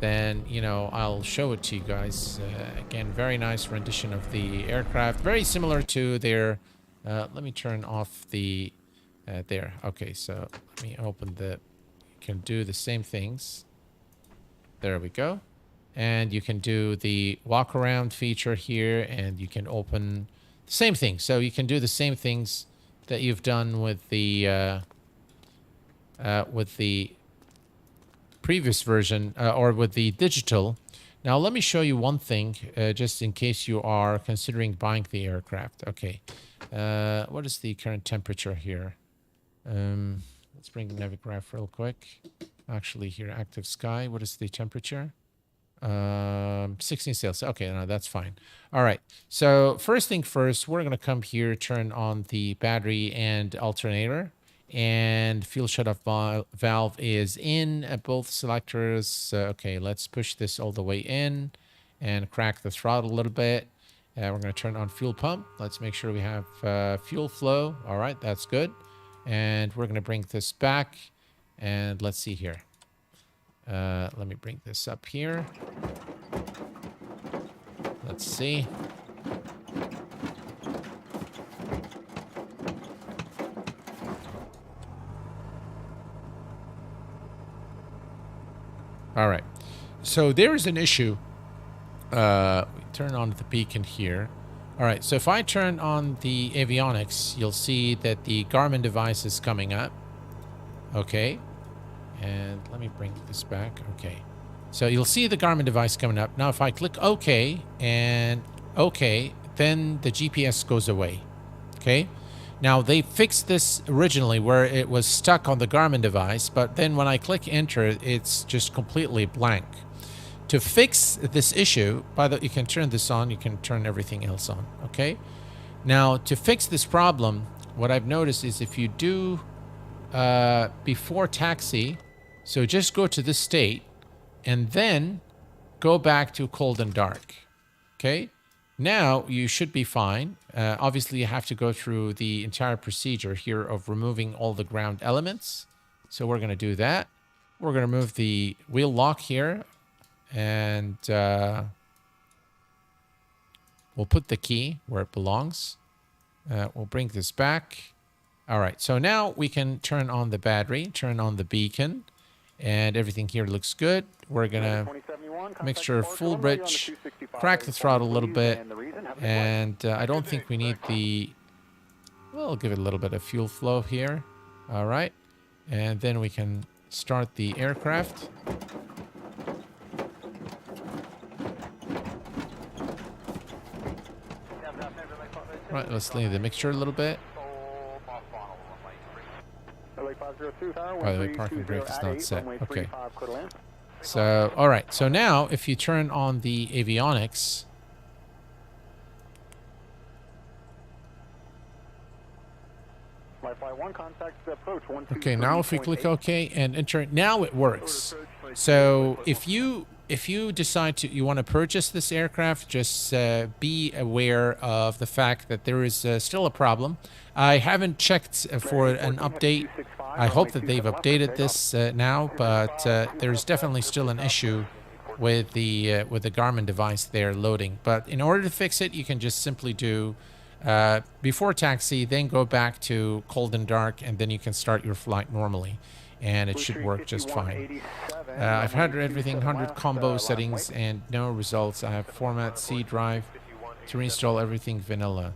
then, you know, I'll show it to you guys. Again, very nice rendition of the aircraft. Very similar to their... let me turn off the... there. Okay, so let me open the... You can do the same things. There we go. And you can do the walk around feature here, and you can open the same thing. So you can do the same things that you've done with the previous version or with the digital. Now let me show you one thing, just in case you are considering buying the aircraft. Okay, what is the current temperature here? Let's bring the Navigraph real quick. Actually, here, active sky. What is the temperature? 16 Celsius. Okay, no, that's fine. All right. So first thing first, we're going to come here, turn on the battery and alternator, and fuel shutoff valve is in both selectors. Okay, let's push this all the way in and crack the throttle a little bit. We're going to turn on fuel pump. Let's make sure we have fuel flow. All right, that's good. And we're going to bring this back, and let's see here. Let me bring this up here. Let's see. All right. So there is an issue. We turn on the beacon here. All right. So if I turn on the avionics, you'll see that the Garmin device is coming up. Okay. And let me bring this back. Okay. So you'll see the Garmin device coming up. Now, if I click OK and OK, then the GPS goes away. Okay. Now, they fixed this originally where it was stuck on the Garmin device, but then when I click enter, it's just completely blank. To fix this issue, you can turn this on, you can turn everything else on. Okay. Now, to fix this problem, what I've noticed is if you do before taxi, so just go to this state and then go back to cold and dark. Okay. Now you should be fine. Obviously, you have to go through the entire procedure here of removing all the ground elements. So we're going to do that. We're going to remove the wheel lock here. And we'll put the key where it belongs. We'll bring this back. All right. So now we can turn on the battery, turn on the beacon. And everything here looks good. We're going to make sure full bridge, crack the throttle a little bit. And I don't think we need the... We'll give it a little bit of fuel flow here. All right. And then we can start the aircraft. Right, let's leave the mixture a little bit. By the way, parking brake is not set. Okay. So, all right. So now, if you turn on the avionics, okay. Now, if we click OK and enter, now it works. So, if you decide you want to purchase this aircraft, just be aware of the fact that there is still a problem. I haven't checked for an update. I hope that they've updated this now, but there's definitely still an issue with the Garmin device there loading. But in order to fix it, you can just simply do before taxi, then go back to cold and dark, and then you can start your flight normally, and it should work just fine. I've had everything 100 combo settings and no results. I have format C drive to reinstall everything vanilla.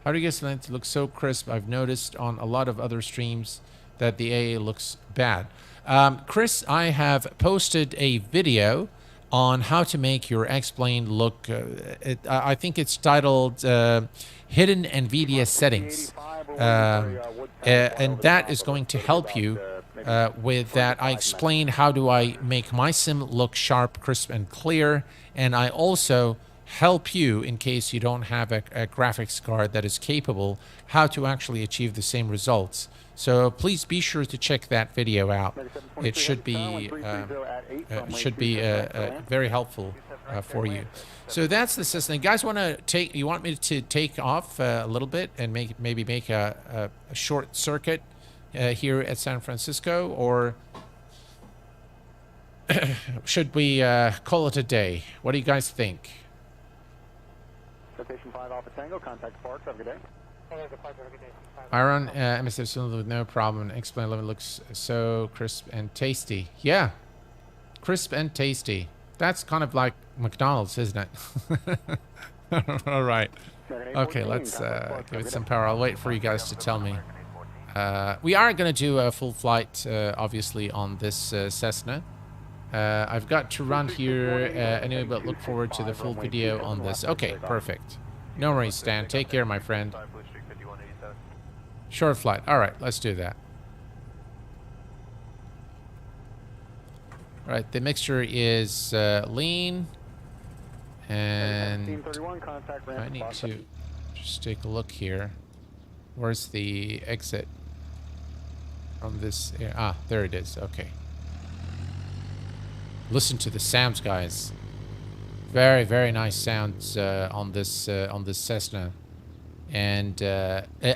How do you guys like to look so crisp? I've noticed on a lot of other streams that the AA looks bad. Chris, I have posted a video on how to make your X-Plane look, I think it's titled Hidden NVIDIA Settings. And that is going to help you with that. I explain how do I make my sim look sharp, crisp, and clear, and I also help you, in case you don't have a graphics card that is capable, how to actually achieve the same results. So please be sure to check that video out. It should be very helpful for you. So that's the system. You guys want to take? You want me to take off a little bit and maybe make a short circuit here at San Francisco, or should we call it a day? What do you guys think? Station 5 Alpha Tango, contact Park, have a good day. Iron MSF cylinder with no problem. Explain 11 looks so crisp and tasty. Yeah, crisp and tasty. That's kind of like McDonald's, isn't it? All right. Okay, let's give it some power. I'll wait for you guys to tell me. We are going to do a full flight, obviously, on this Cessna. I've got to run here anyway, but look forward to the full video on this. Okay, perfect. No worries, Stan. Take care, my friend. Short flight. All right, let's do that. All right, the mixture is lean. And I need to just take a look here. Where's the exit from this? Ah, there it is. Okay. Listen to the sounds, guys. Very, very nice sounds on this Cessna, and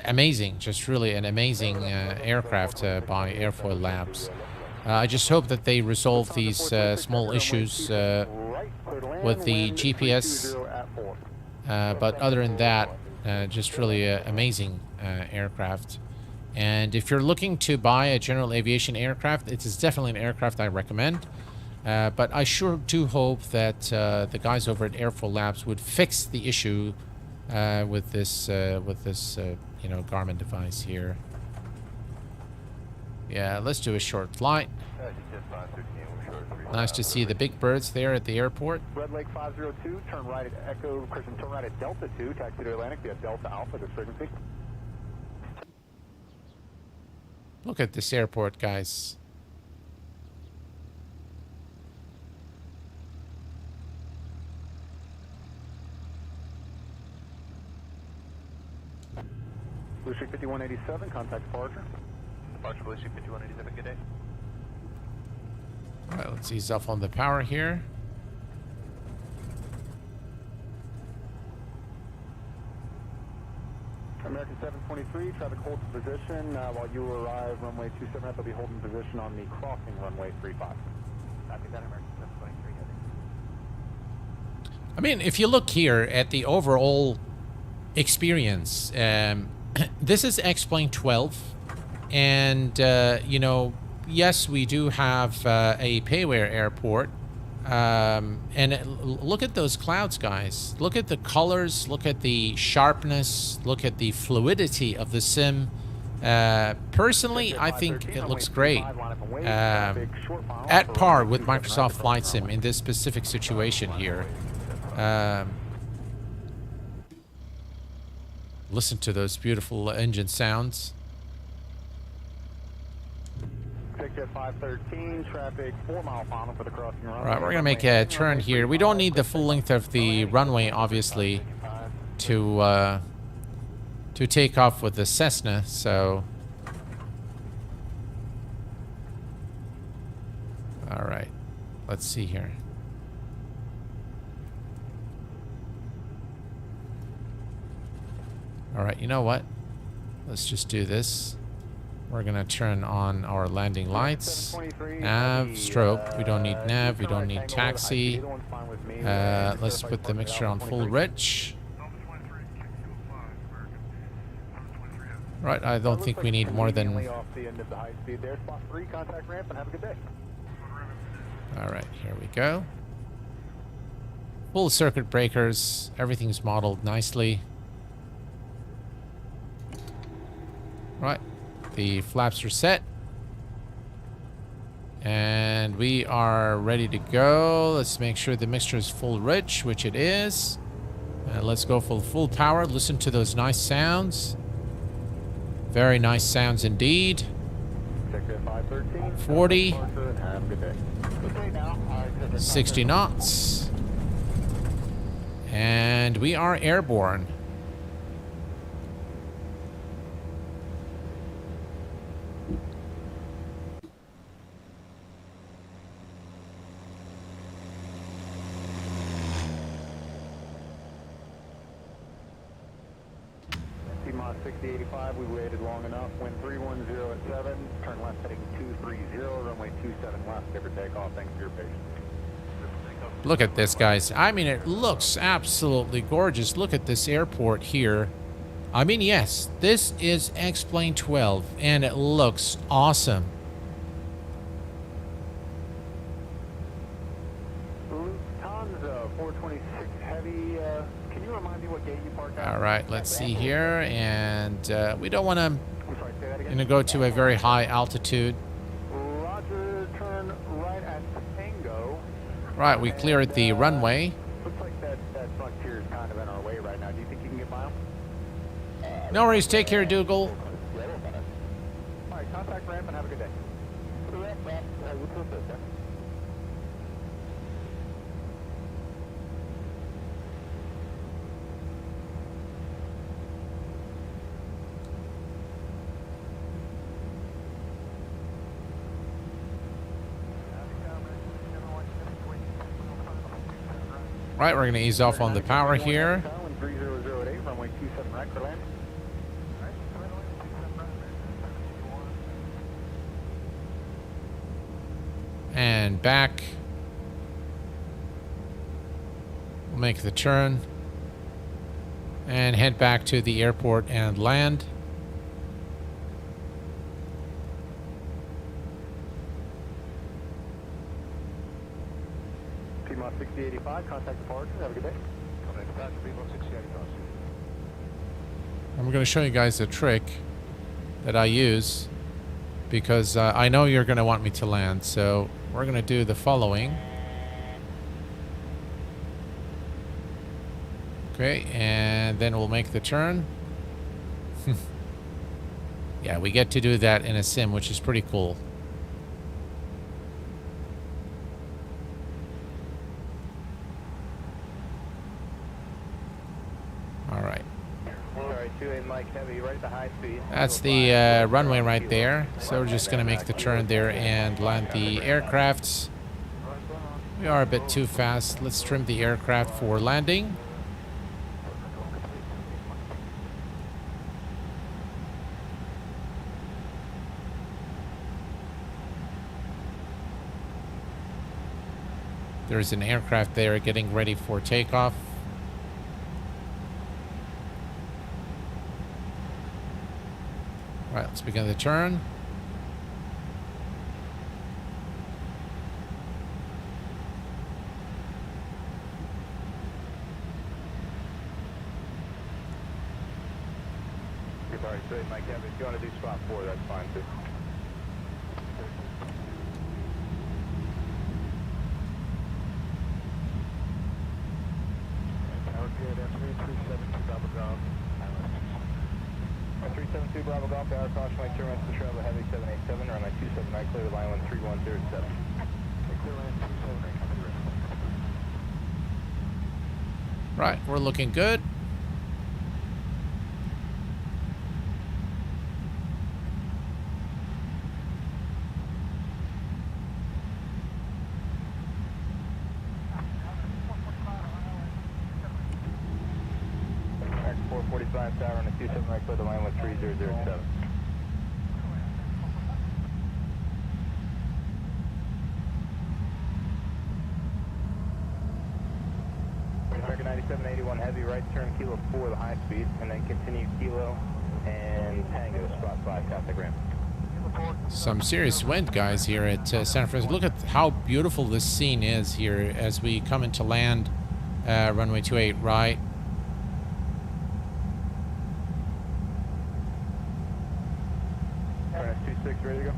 amazing. Just really an amazing aircraft by Airfoil Labs. I just hope that they resolve these small issues with the GPS. But other than that, just really amazing aircraft. And if you're looking to buy a general aviation aircraft, it is definitely an aircraft I recommend. But I sure do hope that the guys over at Airfoil Labs would fix the issue with this you know, Garmin device here. Yeah, let's do a short flight. Nice to see the big birds there at the airport. Red Lake 502, turn right at Echo, Christian, turn right at Delta 2, taxi to Atlantic via Delta Alpha, this frequency. Look at this airport, guys. Blue Street 5187, contact departure. Departure Blue Street 5187, good day. All right, let's ease off on the power here. American 723, traffic holds position. While you arrive, runway 27 up, will be holding position on the crossing runway 35. Copy that, American 723. I mean, if you look here at the overall experience, this is X-Plane 12, and you know, yes, we do have a payware airport, and look at those clouds, guys. Look at the colors, look at the sharpness, look at the fluidity of the sim. Personally, I think it looks great, at par with Microsoft Flight Sim in this specific situation here. Listen to those beautiful engine sounds. Ticket 513, traffic 4 mile final for the crossing runway. All right, we're gonna make a turn here. We don't need the full length of the runway, obviously, to take off with the Cessna. So, all right, let's see here. All right, you know what? Let's just do this. We're gonna turn on our landing lights. Nav, strobe. We don't need nav. We don't need taxi. Let's put the mixture on full rich. Right, I don't think we need more than... Alright, here we go. Full circuit breakers. Everything's modeled nicely. Right, the flaps are set. And we are ready to go. Let's make sure the mixture is full rich, which it is. Let's go full power. Listen to those nice sounds. Very nice sounds indeed. 40, 60 knots, and we are airborne. Mod 6085, we waited long enough. Wind 310 at 7, turn left heading 230, runway 27 left, clear for takeoff. Thanks for your patience. Look at this, guys. I mean, it looks absolutely gorgeous. Look at this airport here. I mean, yes, this is X-Plane 12, and it looks awesome. Lufthansa 426 Heavy, can you remind me what gate you parked at? All right, let's see here, and we don't want to go to a very high altitude. Roger, turn right at Tango. Right, we cleared the runway. Looks like that Frontier is kind of in our way right now. Do you think you can get by him? No worries, take care, Dougal. All right, contact ramp and have a good day. Right, we're going to ease off on the power here. 3008, runway 27 right for landing. And back. We'll make the turn. And head back to the airport and land. Mod 6085, contact departure. Have a good day. I'm going to show you guys a trick that I use because I know you're going to want me to land. So we're going to do the following. Okay, and then we'll make the turn. Yeah, we get to do that in a sim, which is pretty cool. That's the runway right there. So we're just going to make the turn there and land the aircrafts. We are a bit too fast. Let's trim the aircraft for landing. There's an aircraft there getting ready for takeoff. Right, let's begin the turn. Sorry, so Mike, if you want to do spot 4, that's fine too. That's 372 Bravo Golf, hour caution, right turn west to travel heavy 787, runway 27 right, clear the line 3107. Clear line 278. Right, we're looking good. Tower on the 27 right, clear the line with 3007. American 9781 heavy, right turn kilo 4 the high speed, and then continue kilo and Tango spot 5 contact ramp. Some serious wind, guys, here at San Francisco. Look at how beautiful this scene is here as we come into land, runway 28 right. Ready to go?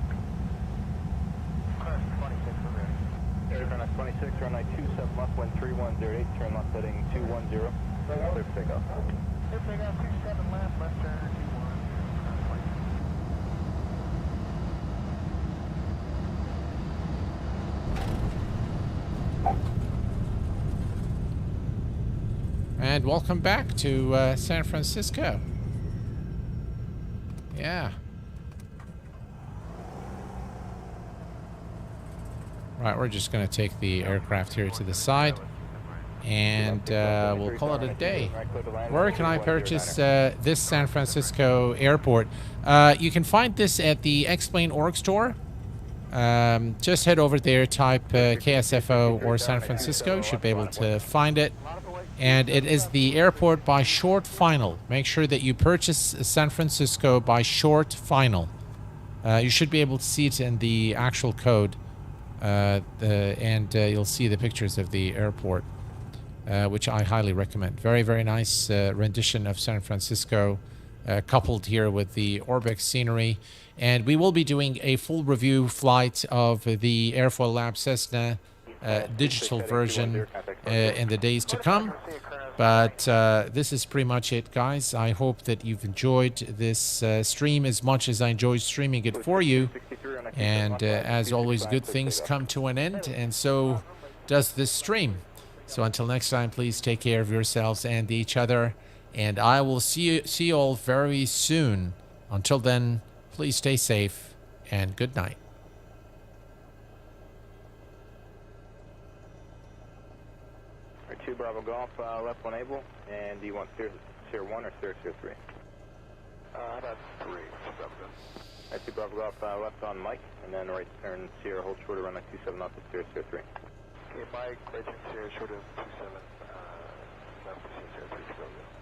26, we're ready. Aircraft 26, runway 27 left, wind 3108, turn left heading 210. Clear for takeoff. Clear for takeoff, 27 left, left turn 21. And welcome back to San Francisco. Yeah. Right, we're just going to take the aircraft here to the side. And we'll call it a day. Where can I purchase this San Francisco airport? You can find this at the X-Plane org store. Just head over there, type KSFO or San Francisco. You should be able to find it. And it is the airport by short final. Make sure that you purchase San Francisco by short final. You should be able to see it in the actual code. And you'll see the pictures of the airport. Which I highly recommend. Very, very nice rendition of San Francisco, coupled here with the ORBX scenery. And we will be doing a full review flight of the Airfoil Lab Cessna digital version in the days to come. But this is pretty much it, guys. I hope that you've enjoyed this stream as much as I enjoyed streaming it for you. And as always, good things come to an end, and so does this stream. So until next time, please take care of yourselves and each other. And I will see you all very soon. Until then, please stay safe and good night. All right, 2 Bravo Golf, left 1 able. And do you want Sierra 1 or Sierra 3? That's 3. All right, 2 Bravo Golf, left on Mike. And then right turn Sierra, hold shorter, run at 27 knots to Sierra 3. Okay, Mike, right turn Sierra short of 27, left to Sierra 3, go.